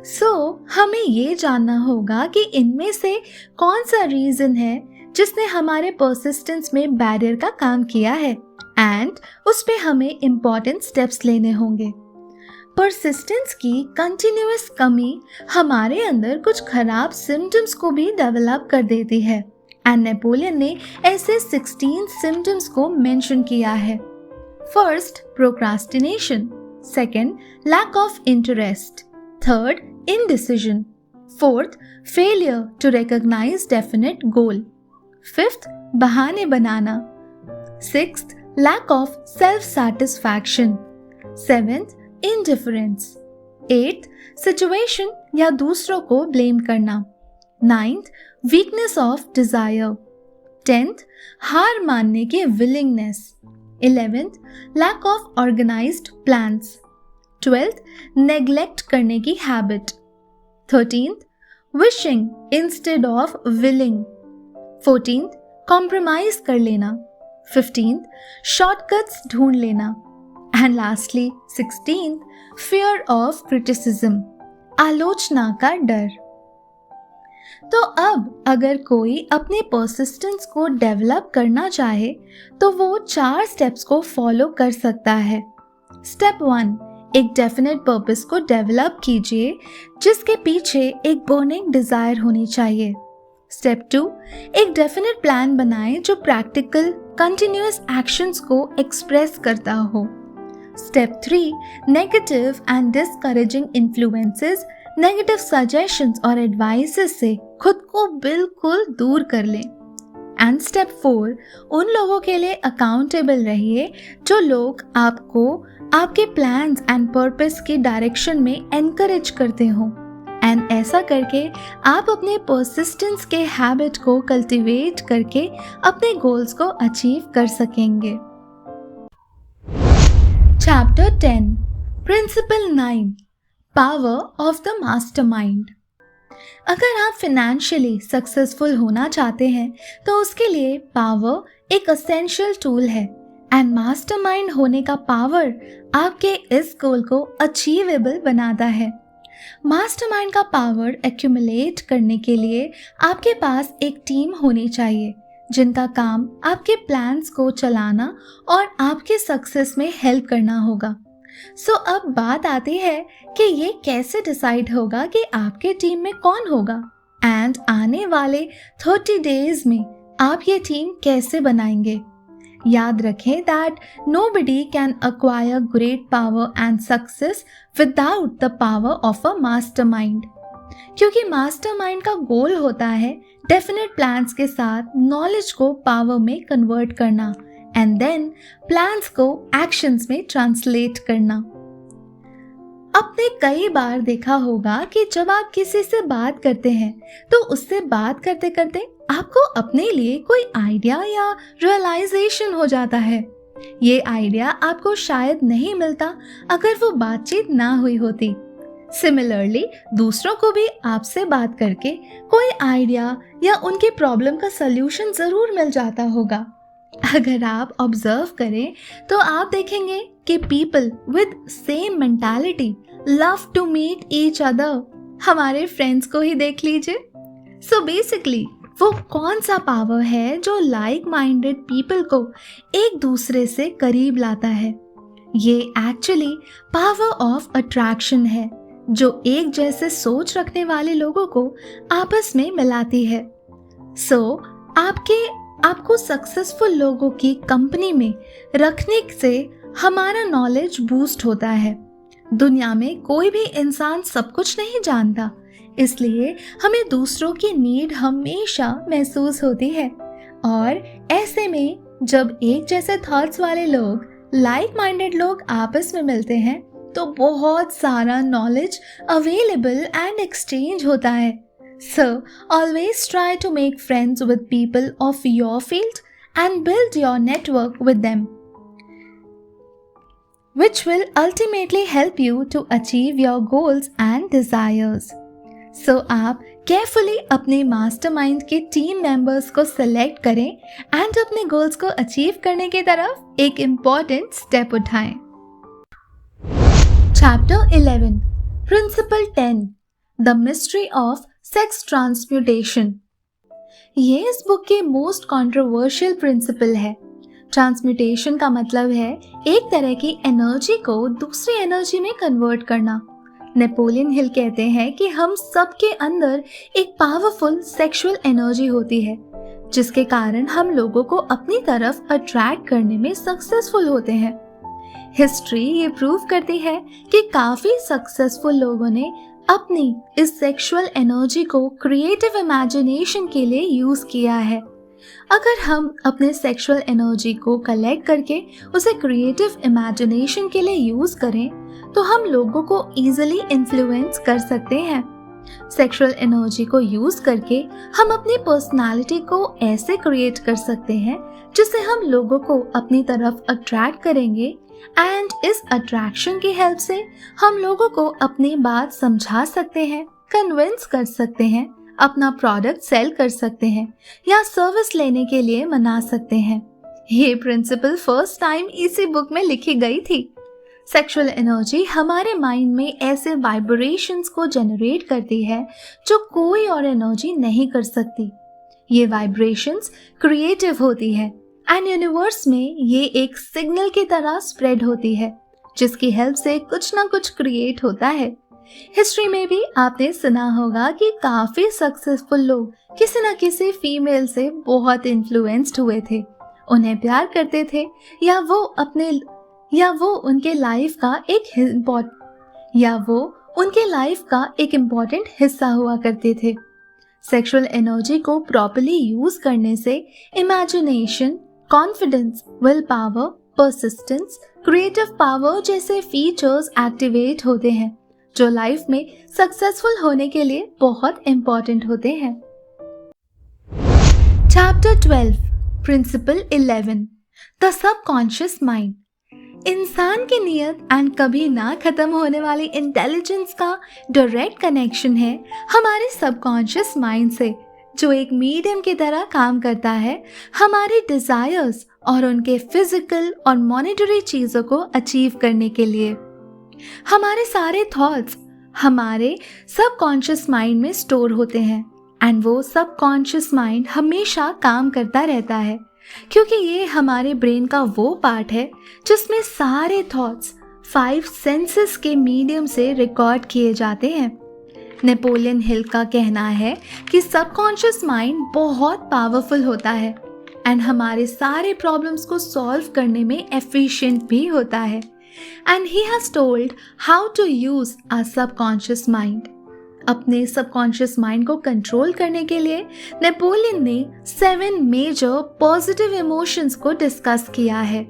[SPEAKER 1] सो हमें ये जानना होगा कि इनमें से कौन सा रीजन है जिसने हमारे पर्सिस्टेंस में बैरियर का काम किया है एंड उस पे हमें इम्पोर्टेंट स्टेप्स लेने होंगे। पर्सिस्टेंस की कंटिन्यूअस कमी हमारे अंदर कुछ खराब सिम्टम्स को भी डेवलप कर देती है एंड नेपोलियन ने ऐसे 16 सिम्टम्स को मेंशन किया है। First, procrastination. Second, lack of interest. Third, indecision. Fourth, failure to recognise definite goal. Fifth, बहाने बनाना। Sixth, lack of self satisfaction. Seventh, indifference. Eighth, situation या दूसरों को ब्लेम करना। Ninth, weakness of desire. 10th, हार मानने की willingness. 11th, lack of organised plans. 12th, neglect करने की habit. 13th, wishing instead of willing. 14th, compromise कर लेना। 15th, शॉर्टकट्स ढूंढ लेना। And lastly 16th, fear of criticism, आलोचना का डर। तो अब अगर कोई अपने पर्सिस्टेंस को डेवलप करना चाहे तो वो 4 स्टेप्स को फॉलो कर सकता है। स्टेप 1, एक डेफिनेट पर्पस को डेवलप कीजिए जिसके पीछे एक बर्निंग डिजायर होनी चाहिए। स्टेप 2, एक डेफिनेट प्लान बनाएं जो प्रैक्टिकल कंटिन्यूअस एक्शंस को एक्सप्रेस करता हो। Step 3, negative and discouraging influences, negative suggestions और एडवाइसेस से खुद को बिल्कुल दूर कर लें। एंड स्टेप 4, उन लोगों के लिए अकाउंटेबल रहिए जो लोग आपको आपके प्लान्स एंड पर्पस की डायरेक्शन में एनकरेज करते हो। एंड ऐसा करके आप अपने पर्सिस्टेंस के हैबिट को कल्टीवेट करके अपने गोल्स को अचीव कर सकेंगे। Chapter 10, principle 9, power of the mastermind. अगर आप फिनेंशियली सक्सेसफुल होना चाहते हैं तो उसके लिए पावर एक एसेंशियल टूल है एंड मास्टरमाइंड होने का पावर आपके इस गोल को अचीवेबल बनाता है। मास्टरमाइंड का पावर एक्यूमुलेट करने के लिए आपके पास एक टीम होनी चाहिए जिनका काम आपके प्लान्स को चलाना और आपके सक्सेस में हेल्प करना होगा। सो अब बात आती है कि ये कैसे डिसाइड होगा कि आपके टीम में कौन होगा एंड आने वाले 30 डेज में आप ये टीम कैसे बनाएंगे। याद रखें that nobody can acquire great power and success without the power of a mastermind, क्योंकि मास्टरमाइंड का गोल होता है डेफिनेट प्लान्स के साथ नॉलेज को पावर में कन्वर्ट करना एंड देन प्लान्स को एक्शंस में ट्रांसलेट करना। आपने कई बार देखा होगा कि जब आप किसी से बात करते हैं तो उससे बात करते करते आपको अपने लिए कोई आइडिया या रियलाइजेशन हो जाता है। ये आइडिया आपको शायद नहीं मिलता अगर वो बातचीत ना हुई होती। सिमिलरली दूसरों को भी आपसे बात करके कोई आइडिया या उनके प्रॉब्लम का सल्यूशन जरूर मिल जाता होगा। अगर आप ऑब्जर्व करें तो आप देखेंगे कि people with same mentality love to meet each other. हमारे फ्रेंड्स को ही देख लीजिए। सो बेसिकली वो कौन सा पावर है जो लाइक माइंडेड पीपल को एक दूसरे से करीब लाता है? ये एक्चुअली पावर ऑफ अट्रैक्शन है जो एक जैसे सोच रखने वाले लोगों को आपस में मिलाती है। सो आपको सक्सेसफुल लोगों की कंपनी में रखने से हमारा नॉलेज बूस्ट होता है। दुनिया में कोई भी इंसान सब कुछ नहीं जानता, इसलिए हमें दूसरों की नीड हमेशा महसूस होती है। और ऐसे में जब एक जैसे थॉट्स वाले लोग, लाइक माइंडेड लोग आपस में मिलते हैं तो बहुत सारा नॉलेज अवेलेबल एंड एक्सचेंज होता है। So always try to make friends with people of your field and build your network with them, which will ultimately help you to achieve your goals and desires. So आप carefully अपने mastermind के team members को select करें and अपने goals को achieve करने की तरफ एक इम्पॉर्टेंट स्टेप उठाएं। Chapter 11 principle 10 the mystery of sex transmutation. ये इस बुक के मोस्ट कंट्रोवर्शियल प्रिंसिपल है। ट्रांसम्यूटेशन का मतलब है एक तरह की एनर्जी को दूसरी एनर्जी में कन्वर्ट करना। नेपोलियन हिल कहते हैं कि हम सबके अंदर एक पावरफुल सेक्सुअल एनर्जी होती है, जिसके कारण हम लोगों को अपनी तरफ अट्रैक्ट करने में सक्सेसफुल होते हैं। हिस्ट्री ये प्रूव करती है कि काफी सक्सेसफुल लोगों ने अपनी इस सेक्सुअल एनर्जी को क्रिएटिव इमेजिनेशन के लिए यूज किया है। अगर हम अपने सेक्सुअल एनर्जी को कलेक्ट करके उसे क्रिएटिव इमेजिनेशन के लिए यूज करें तो हम लोगों को इजीली इन्फ्लुएंस कर सकते हैं। सेक्सुअल एनर्जी को यूज करके हम अपनी पर्सनालिटी को ऐसे क्रिएट कर सकते हैं जिससे हम लोगों को अपनी तरफ अट्रैक्ट करेंगे एंड इस अट्रैक्शन की हेल्प से हम लोगों को अपनी बात समझा सकते हैं, कन्विंस कर सकते हैं, अपना प्रोडक्ट सेल कर सकते हैं या सर्विस लेने के लिए मना सकते हैं। ये प्रिंसिपल फर्स्ट टाइम इसी बुक में लिखी गई थी। सेक्सुअल एनर्जी हमारे माइंड में ऐसे वाइब्रेशंस को जनरेट करती है जो कोई और एनर्जी नहीं कर सकती। ये वाइब्रेशंस क्रिएटिव होती है एंड यूनिवर्स में ये एक सिग्नल की तरह स्प्रेड होती है, जिसकी हेल्प से कुछ ना कुछ क्रिएट होता है। हिस्ट्री में भी आपने सुना होगा कि काफी सक्सेसफुल लोग किसी न किसी फीमेल से बहुत इन्फ्लुएंस्ड हुए थे, उन्हें प्यार करते थे या वो उनके लाइफ का एक इम्पोर्टेंट हिस्सा हुआ करते थे। सेक्सुअल एनर्जी को प्रॉपर्ली यूज करने से imagination, confidence, will power, persistence, creative power जैसे फीचर्स एक्टिवेट होते हैं जो लाइफ में सक्सेसफुल होने के लिए बहुत इंपॉर्टेंट होते हैं। Chapter 12 principle 11 the subconscious mind. इंसान की नियत एंड कभी ना खत्म होने वाली इंटेलिजेंस का डायरेक्ट कनेक्शन है हमारे सबकॉन्शियस माइंड से, जो एक मीडियम की तरह काम करता है हमारे डिजायर्स और उनके फिजिकल और मॉनेटरी चीजों को अचीव करने के लिए। हमारे सारे थॉट्स हमारे सबकॉन्शियस माइंड में स्टोर होते हैं एंड वो सबकॉन्शियस माइंड हमेशा काम करता रहता है, क्योंकि ये हमारे ब्रेन का वो पार्ट है जिसमें सारे थॉट्स 5 सेंसेस के मीडियम से रिकॉर्ड किए जाते हैं। नेपोलियन हिल का कहना है कि सबकॉन्शियस माइंड बहुत पावरफुल होता है एंड हमारे सारे प्रॉब्लम्स को सॉल्व करने में एफिशिएंट भी होता है। And he has told how to use our subconscious mind. अपने सबकॉन्शियस माइंड को कंट्रोल करने के लिए नेपोलियन ने 7 मेजर पॉजिटिव इमोशंस को डिस्कस किया है।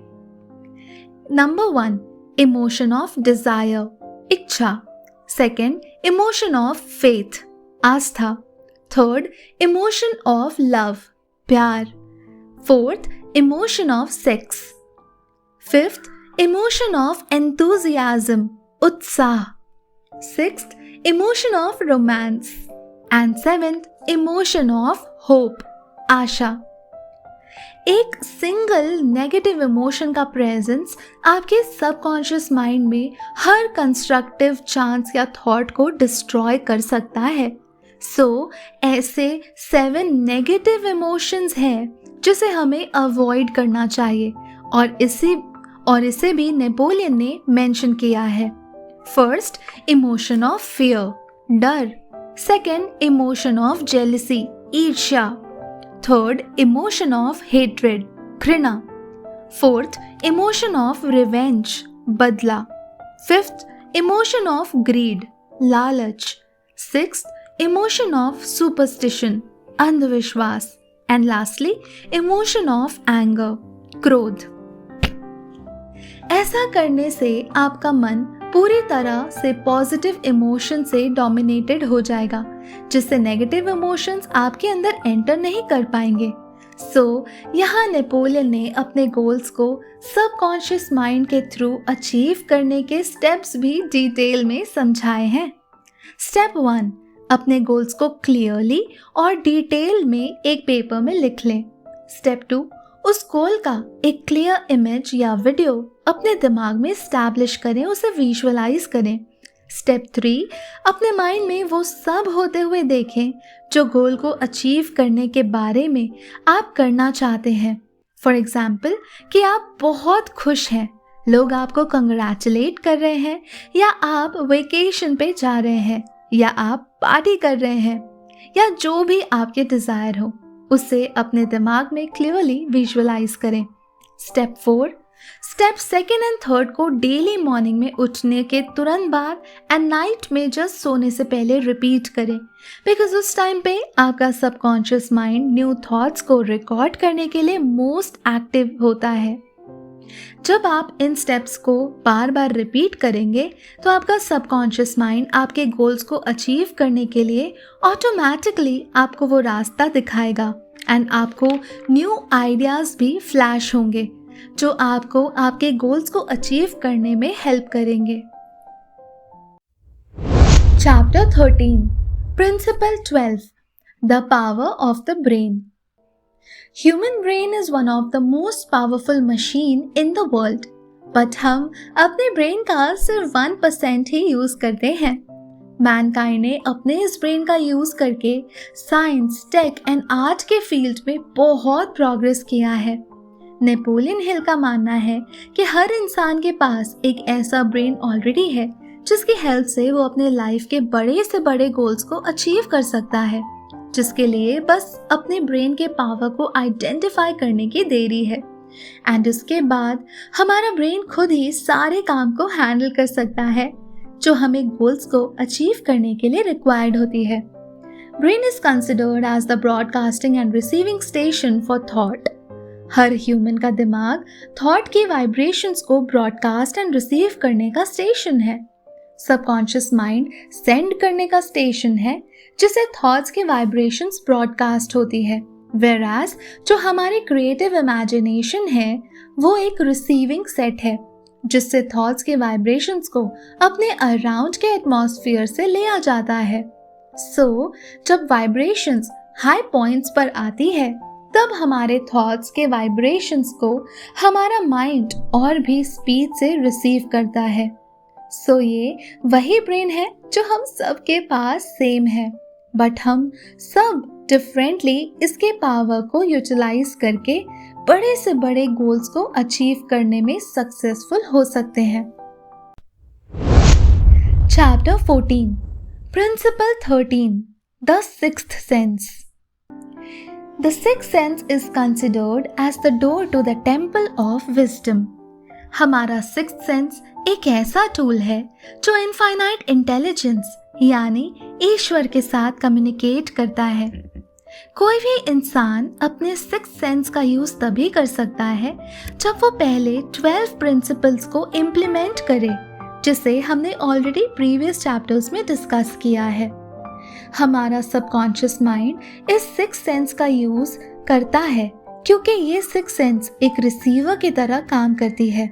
[SPEAKER 1] नंबर 1 इमोशन ऑफ डिजायर, इच्छा। सेकेंड इमोशन ऑफ फेथ, आस्था। थर्ड इमोशन ऑफ लव, प्यार। Fourth emotion of sex. Fifth emotion of enthusiasm, उत्साह। Sixth emotion of romance and seventh emotion of hope, आशा। एक single negative emotion का presence आपके subconscious mind में हर constructive chance या थॉट को डिस्ट्रॉय कर सकता है। ऐसे 7 नेगेटिव इमोशंस हैं जिसे हमें अवॉइड करना चाहिए और इसे भी नेपोलियन ने मेंशन किया है। फर्स्ट इमोशन ऑफ फियर, डर। सेकेंड इमोशन ऑफ जेलसी, ईर्ष्या। थर्ड इमोशन ऑफ हेट्रेड, घृणा। फोर्थ, इमोशन ऑफ रिवेंज, बदला। फिफ्थ, इमोशन ऑफ ग्रीड, लालच। सिक्स्थ, इमोशन ऑफ सुपरस्टिशन, अंधविश्वास। And lastly, emotion of anger, क्रोध। ऐसा करने से आपका मन पूरी तरह से पॉजिटिव इमोशन से डोमिनेटेड हो जाएगा, जिससे नेगेटिव इमोशंस आपके अंदर एंटर नहीं कर पाएंगे। यहाँ नेपोलियन ने अपने गोल्स को सबकॉन्शियस माइंड के थ्रू अचीव करने के स्टेप्स भी डिटेल में समझाए हैं। स्टेप 1, अपने गोल्स को क्लियरली और डिटेल में एक पेपर में लिख लें। स्टेप 2, उस गोल का एक क्लियर इमेज या वीडियो अपने दिमाग में एस्टैब्लिश करें, उसे विजुअलाइज करें। स्टेप 3, अपने माइंड में वो सब होते हुए देखें जो गोल को अचीव करने के बारे में आप करना चाहते हैं। फॉर एग्जाम्पल कि आप बहुत खुश हैं, लोग आपको कंग्रेचुलेट कर रहे हैं, या आप वेकेशन पे जा रहे हैं, या आप पार्टी कर रहे हैं, या जो भी आपके डिज़ायर हो, उसे अपने दिमाग में क्लियरली विजुअलाइज करें। Step 4, step 2nd and 3rd को डेली मॉर्निंग में उठने के तुरंत बाद एंड नाइट में जस्ट सोने से पहले रिपीट करें, बिकॉज उस टाइम पे आपका सबकॉन्शियस माइंड न्यू थॉट्स को रिकॉर्ड करने के लिए मोस्ट एक्टिव होता है। जब आप इन स्टेप्स को बार बार रिपीट करेंगे तो आपका सबकॉन्शियस माइंड आपके गोल्स को अचीव करने के लिए ऑटोमेटिकली आपको वो रास्ता दिखाएगा एंड आपको न्यू आइडियाज़ भी फ्लैश होंगे जो आपको आपके गोल्स को अचीव करने में हेल्प करेंगे। Chapter 13, principle 12, the power of the brain. Human brain is one of the most powerful machine in the world, but हम अपने ब्रेन का सिर्फ 1% ही यूज करते हैं। मैनकाइंड ने अपने इस ब्रेन का यूज करके साइंस, टेक एंड आर्ट के फील्ड में बहुत प्रोग्रेस किया है। नेपोलियन हिल का मानना है कि हर इंसान के पास एक ऐसा ब्रेन ऑलरेडी है जिसकी हेल्प से वो अपने लाइफ के बड़े से बड़े गोल्स को अचीव कर सकता है, जिसके लिए बस अपने ब्रेन के पावर को आइडेंटिफाई करने की देरी है। एंड उसके बाद हमारा ब्रेन खुद ही सारे काम को हैंडल कर सकता है जो हमें गोल्स को अचीव करने के लिए रिक्वायर्ड होती है। Brain is considered as the broadcasting and receiving station for thought. हर ह्यूमन का दिमाग थॉट की वाइब्रेशंस को ब्रॉडकास्ट एंड रिसीव करने का स्टेशन है। सबकॉन्शियस माइंड सेंड करने का स्टेशन है जिसे थॉट्स की वाइब्रेशंस ब्रॉडकास्ट होती है, वेराज जो हमारी क्रिएटिव इमेजिनेशन है वो एक रिसीविंग सेट है जिससे थॉट्स के वाइब्रेशंस को अपने अराउंड के एटमॉस्फेयर से लिया जाता है। जब वाइब्रेशंस हाई पॉइंट्स पर आती है तब हमारे थॉट्स के वाइब्रेशंस को हमारा माइंड और भी स्पीड से रिसीव करता है। ये वही ब्रेन है जो हम सबके पास सेम है, बट हम सब डिफरेंटली इसके पावर को यूटिलाइज करके बड़े से बड़े गोल्स को अचीव करने में सक्सेसफुल हो सकते हैं। Chapter 14, principle 13, the sixth sense. The sixth sense is considered as the door to the temple of wisdom. हमारा सिक्स्थ सेंस एक ऐसा टूल है जो इनफाइनाइट इंटेलिजेंस यानी ईश्वर के साथ कम्युनिकेट करता है। कोई भी इंसान अपने सिक्स्थ सेंस का यूज तभी कर सकता है जब वो पहले 12 प्रिंसिपल्स को इम्प्लीमेंट करे, जिसे हमने ऑलरेडी प्रीवियस चैप्टर्स में डिस्कस किया है। हमारा सबकॉन्शियस माइंड इस सिक्स्थ सेंस का यूज करता है क्योंकि ये सिक्स्थ सेंस एक रिसीवर की तरह काम करती है,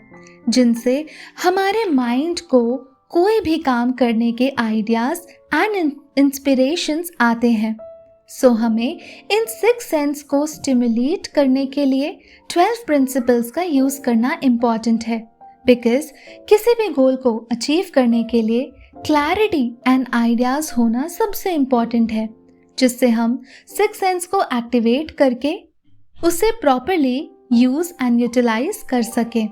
[SPEAKER 1] जिनसे हमारे माइंड को कोई भी काम करने के आइडियाज एंड इंस्पिरेशंस आते हैं। हमें इन सिक्स्थ सेंस को स्टिमुलेट करने के लिए 12 प्रिंसिपल्स का यूज करना इम्पॉर्टेंट है, बिकॉज किसी भी गोल को अचीव करने के लिए क्लैरिटी एंड आइडियाज होना सबसे इम्पॉर्टेंट है, जिससे हम सिक्स्थ सेंस को एक्टिवेट करके उसे प्रॉपरली यूज एंड यूटिलाइज कर सके।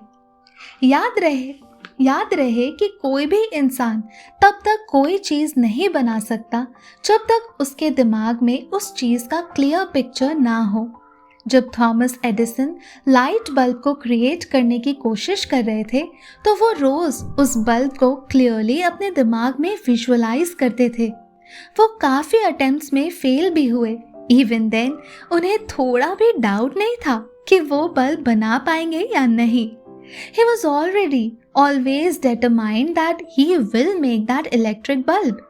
[SPEAKER 1] याद रहे कि कोई भी इंसान तब तक कोई चीज़ नहीं बना सकता जब तक उसके दिमाग में उस चीज़ का क्लियर पिक्चर ना हो। जब थॉमस एडिसन लाइट बल्ब को क्रिएट करने की कोशिश कर रहे थे तो वो रोज उस बल्ब को क्लियरली अपने दिमाग में विजुअलाइज करते थे। वो काफी अटेम्प्ट्स में फेल भी हुए। इवन देन उन्हें थोड़ा भी डाउट नहीं था कि वो बल्ब बना पाएंगे या नहीं। He was already always determined that he will make that electric bulb.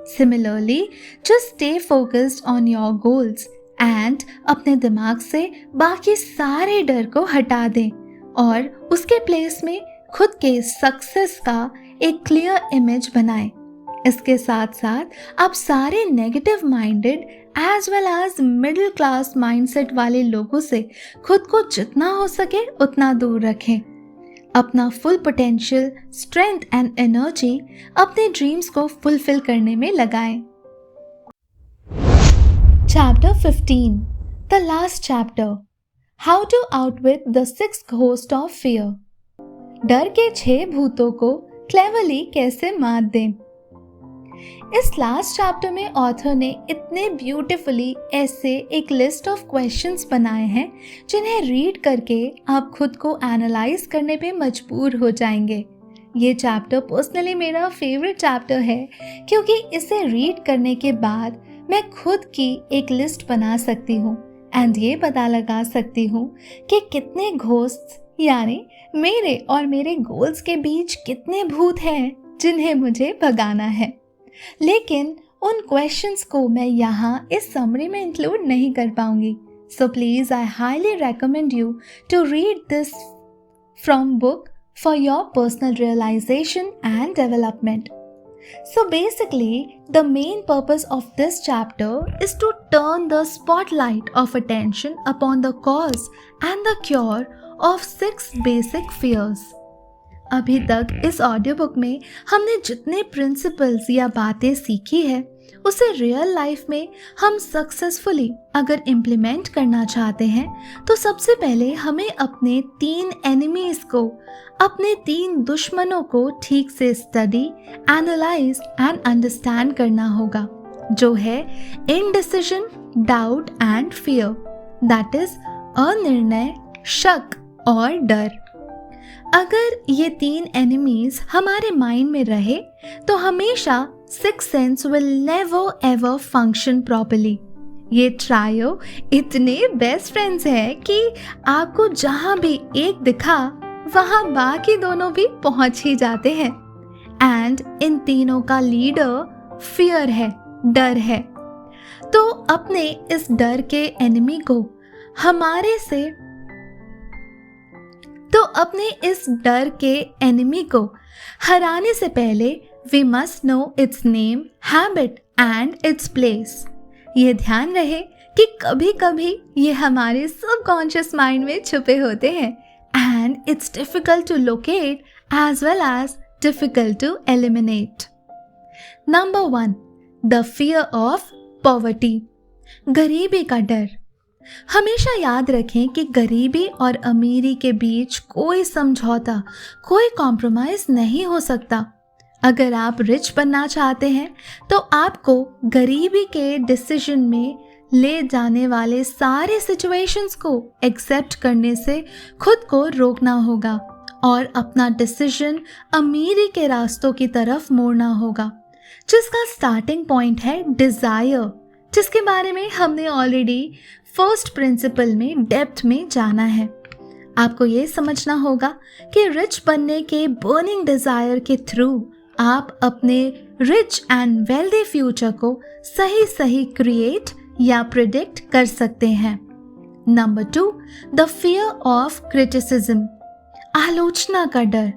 [SPEAKER 1] Similarly, just stay focused on your goals and अपने दिमाग से बाकी सारे डर को हटा दें और उसके प्लेस में खुद के सक्सेस का एक क्लियर इमेज बनाएं। इसके साथ साथ आप सारे negative minded as well as middle class mindset वाले लोगों से खुद को जितना हो सके उतना दूर रखें। अपना full potential, strength and energy अपने ड्रीम्स को फुलफिल करने में लगाएं। Chapter 15, the last chapter, how to outwit the sixth host of fear. डर के 6 भूतों को क्लेवरली कैसे मात दें। इस लास्ट चैप्टर में ऑथर ने इतने ब्यूटिफुली ऐसे एक लिस्ट ऑफ क्वेश्चंस बनाए हैं जिन्हें रीड करके आप खुद को एनालाइज करने पे मजबूर हो जाएंगे। ये चैप्टर पर्सनली मेरा फेवरेट चैप्टर है क्योंकि इसे रीड करने के बाद मैं खुद की एक लिस्ट बना सकती हूँ एंड ये पता लगा सकती हूँ कि कितने घोस्ट यानी मेरे और मेरे गोल्स के बीच कितने भूत हैं जिन्हें मुझे भगाना है। लेकिन उन क्वेश्चंस को मैं यहाँ इस समरी में इंक्लूड नहीं कर पाऊंगी। So please I highly recommend you to read this from book for your personal realisation and development. So basically, the main purpose of this chapter is to turn the spotlight of attention upon the cause and the cure of 6 basic fears. अभी तक इस audio book में हमने जितने principles या बातें सीखी है उसे रियल लाइफ में हम सक्सेसफुली अगर इम्प्लीमेंट करना चाहते हैं तो सबसे पहले हमें अपने 3 एनिमीज को, अपने 3 दुश्मनों को ठीक से स्टडी, एनालाइज एंड अंडरस्टैंड करना होगा, जो है indecision, doubt and fear, that is अनिर्णय, शक और डर। अगर ये 3 एनिमीज हमारे माइंड में रहे तो हमेशा 6 sense will never ever function properly. ये ट्रायो इतने बेस्ट फ्रेंड्स हैं कि आपको जहाँ भी एक दिखा वहाँ बाकी दोनों भी पहुँच ही जाते हैं। एंड इन तीनों का लीडर फियर है, डर है। तो अपने इस डर के एनिमी को अपने इस डर के एनिमी को हराने से पहले we must know its name, habit and its place. ये ध्यान रहे कि कभी कभी ये हमारे सबकॉन्शियस माइंड में छुपे होते हैं and it's difficult to locate as well as difficult to eliminate. Number 1, the fear of poverty, गरीबी का डर। हमेशा याद रखें कि गरीबी और अमीरी के बीच कोई समझौता, कोई कॉम्प्रोमाइज नहीं हो सकता। अगर आप रिच बनना चाहते हैं तो आपको गरीबी के डिसीजन में ले जाने वाले सारे सिचुएशंस को एक्सेप्ट करने से खुद को रोकना होगा और अपना डिसीजन अमीरी के रास्तों की तरफ मोड़ना होगा, जिसका स्टार्टिंग पॉइंट है डिज़ायर, जिसके बारे में हमने ऑलरेडी फर्स्ट प्रिंसिपल में डेप्थ में जाना है। आपको ये समझना होगा कि रिच बनने के बर्निंग डिज़ायर के थ्रू आप अपने रिच एंड वेल्दी फ्यूचर को सही क्रिएट या प्रिडिक्ट कर सकते हैं। Number 2, the fear of criticism, आलोचना का डर।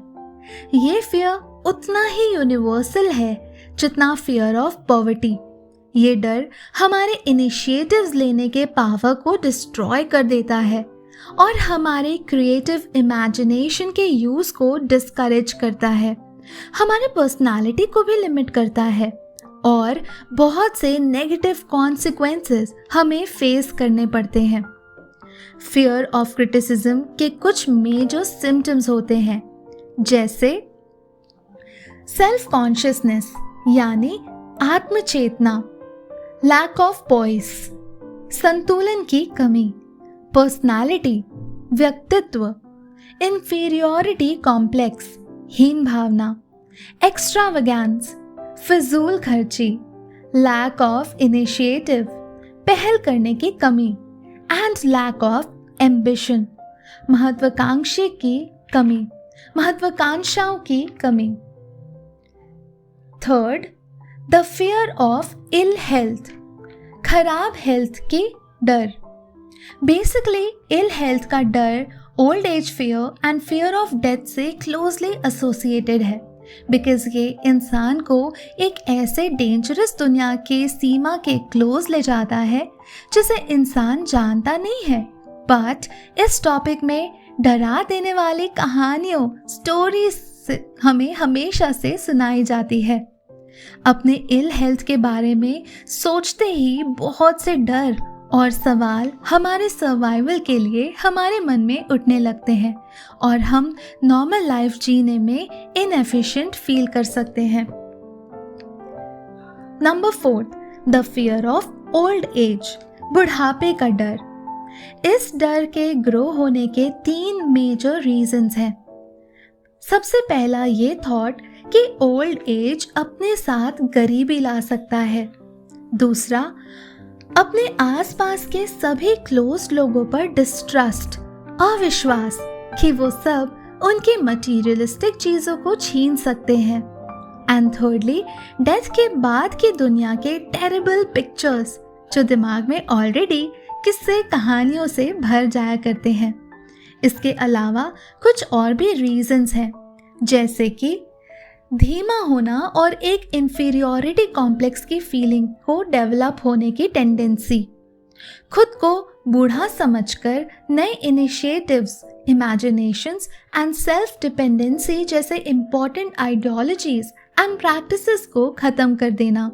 [SPEAKER 1] ये फियर उतना ही यूनिवर्सल है जितना फियर ऑफ पॉवर्टी। ये डर हमारे इनिशिएटिव्स लेने के पावर को डिस्ट्रॉय कर देता है और हमारे क्रिएटिव इमेजिनेशन के यूज को डिस्करेज करता है, हमारे पर्सनालिटी को भी लिमिट करता है और बहुत से नेगेटिव कॉन्सिक्वेंसेस हमें फेस करने पड़ते हैं। फियर ऑफ क्रिटिसिज्म के कुछ मेजर सिम्टम्स होते हैं, जैसे सेल्फ कॉन्शियसनेस यानी आत्मचेतना, लैक ऑफ पॉइस, संतुलन की कमी, पर्सनालिटी, व्यक्तित्व, इंफीरियोरिटी कॉम्प्लेक्स, हीन भावना, एक्स्ट्रावेगेंस, फिजूल खर्ची, लैक ऑफ इनिशिएटिव, पहल करने की कमी, एंड लैक ऑफ एम्बिशन, महत्वाकांक्षी की कमी, महत्वाकांक्षाओं की कमी। Third, the fear of ill health, खराब हेल्थ की डर। बेसिकली इल हेल्थ का डर old age fear and fear of death से क्लोजली एसोसिएटेड है, बिकॉज ये इंसान को एक ऐसे डेंजरस दुनिया के सीमा के क्लोज ले जाता है जिसे इंसान जानता नहीं है। बट इस टॉपिक में डरा देने वाली कहानियों, स्टोरीज हमें हमेशा से सुनाई जाती है। अपने इल हेल्थ के बारे में सोचते ही बहुत से डर और सवाल हमारे सर्वाइवल के लिए हमारे मन में उठने लगते हैं और हम नॉर्मल लाइफ जीने में इनएफिशिएंट फील कर सकते हैं। Number 4, the fear of old age, बुढ़ापे का डर। इस डर के ग्रो होने के 3 मेजर रीजंस हैं। सबसे पहला ये थॉट कि ओल्ड एज अपने साथ गरीबी ला सकता है। दूसरा, अपने आसपास के सभी क्लोज लोगों पर डिस्ट्रस्ट, अविश्वास कि वो सब उनकी मटीरियलिस्टिक चीजों को छीन सकते हैं। एंड थर्डली, डेथ के बाद की दुनिया के टेरिबल पिक्चर्स जो दिमाग में ऑलरेडी किस्से कहानियों से भर जाया करते हैं। इसके अलावा कुछ और भी रीजंस हैं, जैसे कि धीमा होना और एक इंफीरियोरिटी कॉम्प्लेक्स की फीलिंग को डेवलप होने की टेंडेंसी, खुद को बूढ़ा समझकर नए initiatives, imaginations and self dependency जैसे इम्पोर्टेंट आइडियोलॉजीज एंड प्रैक्टिसेस को खत्म कर देना,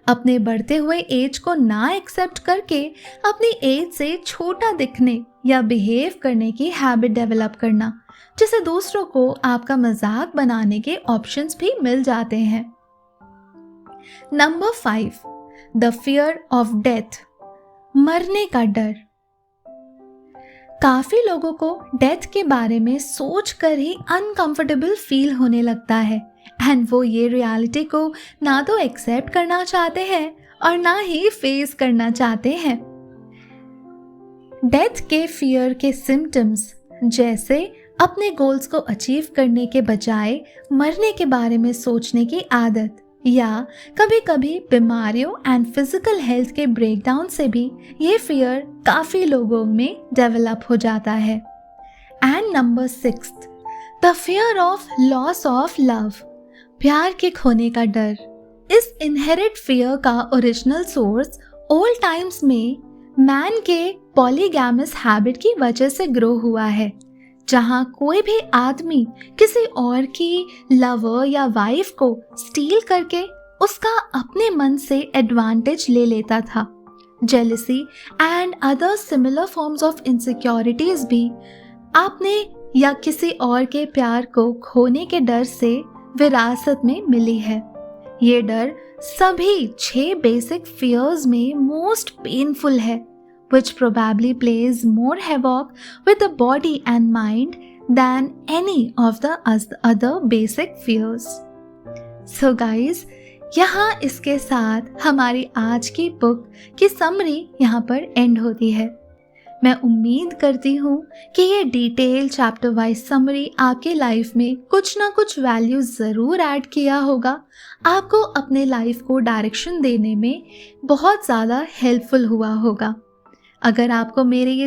[SPEAKER 1] अपने बढ़ते हुए एज को ना एक्सेप्ट करके अपनी एज से छोटा दिखने या बिहेव करने की हैबिट डेवलप करना, जिससे दूसरों को आपका मजाक बनाने के ऑप्शंस भी मिल जाते हैं। Number 5, the fear of death, मरने का डर। काफी लोगों को डेथ के बारे में सोचकर ही अनकंफर्टेबल फील होने लगता है एंड वो ये रियलिटी को ना तो एक्सेप्ट करना चाहते हैं और ना ही फेस करना चाहते हैं। डेथ के फियर के सिम्टम्स जैसे अपने गोल्स को अचीव करने के बजाय मरने के बारे में सोचने की आदत, या कभी कभी बीमारियों एंड फिजिकल हेल्थ के ब्रेकडाउन से भी ये फियर काफ़ी लोगों में डेवलप हो जाता है। And number 6, the fear of loss of love, प्यार के खोने का डर। इस इनहेरिट फियर का ओरिजिनल सोर्स ओल्ड टाइम्स में मैन के पॉलीगैमस हैबिट की वजह से ग्रो हुआ है, जहाँ कोई भी आदमी किसी और की लवर या वाइफ को स्टील करके उसका अपने मन से एडवांटेज ले लेता था। Jealousy and other similar forms of insecurities भी आपने या किसी और के प्यार को खोने के डर से विरासत में मिली है। ये डर सभी 6 बेसिक फियर्स में मोस्ट पेनफुल है, which probably plays more havoc with the body and mind than any of the other basic fears. So guys, यहाँ इसके साथ हमारी आज की बुक की समरी यहाँ पर एंड होती है। मैं उम्मीद करती हूँ कि ये डिटेल चैप्टर वाइज समरी आपके लाइफ में कुछ ना कुछ वैल्यू ज़रूर ऐड किया होगा, आपको अपने लाइफ को डायरेक्शन देने में बहुत ज़्यादा हेल्पफुल हुआ होगा। अगर आपको मेरे ये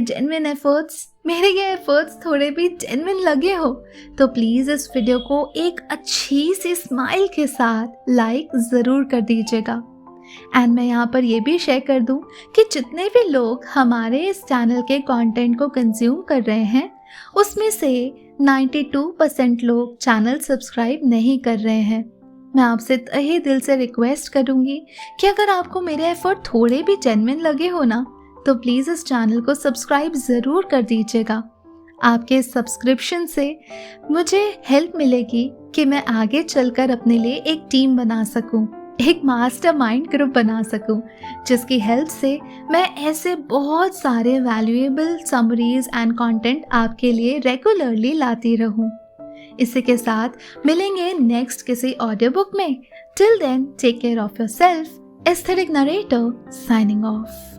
[SPEAKER 1] एफर्ट्स थोड़े भी जेन्युइन लगे हो तो प्लीज़ इस वीडियो को एक अच्छी सी स्माइल के साथ लाइक ज़रूर कर दीजिएगा। एंड मैं यहाँ पर ये भी शेयर कर दूँ कि जितने भी लोग हमारे इस चैनल के कंटेंट को कंज्यूम कर रहे हैं उसमें से 92% लोग चैनल सब्सक्राइब नहीं कर रहे हैं। मैं आपसे तहे दिल से रिक्वेस्ट करूँगी कि अगर आपको मेरे एफर्ट थोड़े भी जेन्युइन लगे हो ना तो प्लीज़ इस चैनल को सब्सक्राइब ज़रूर कर दीजिएगा। आपके सब्सक्रिप्शन से मुझे हेल्प मिलेगी कि मैं आगे चलकर अपने लिए एक टीम बना सकूं, एक मास्टरमाइंड ग्रुप बना सकूं, जिसकी हेल्प से मैं ऐसे बहुत सारे वैल्यूएबल समरीज एंड कंटेंट आपके लिए रेगुलरली लाती रहूं। इसी के साथ मिलेंगे नेक्स्ट किसी ऑडियो बुक में। Till then take care of yourself. Aesthetic narrator signing of.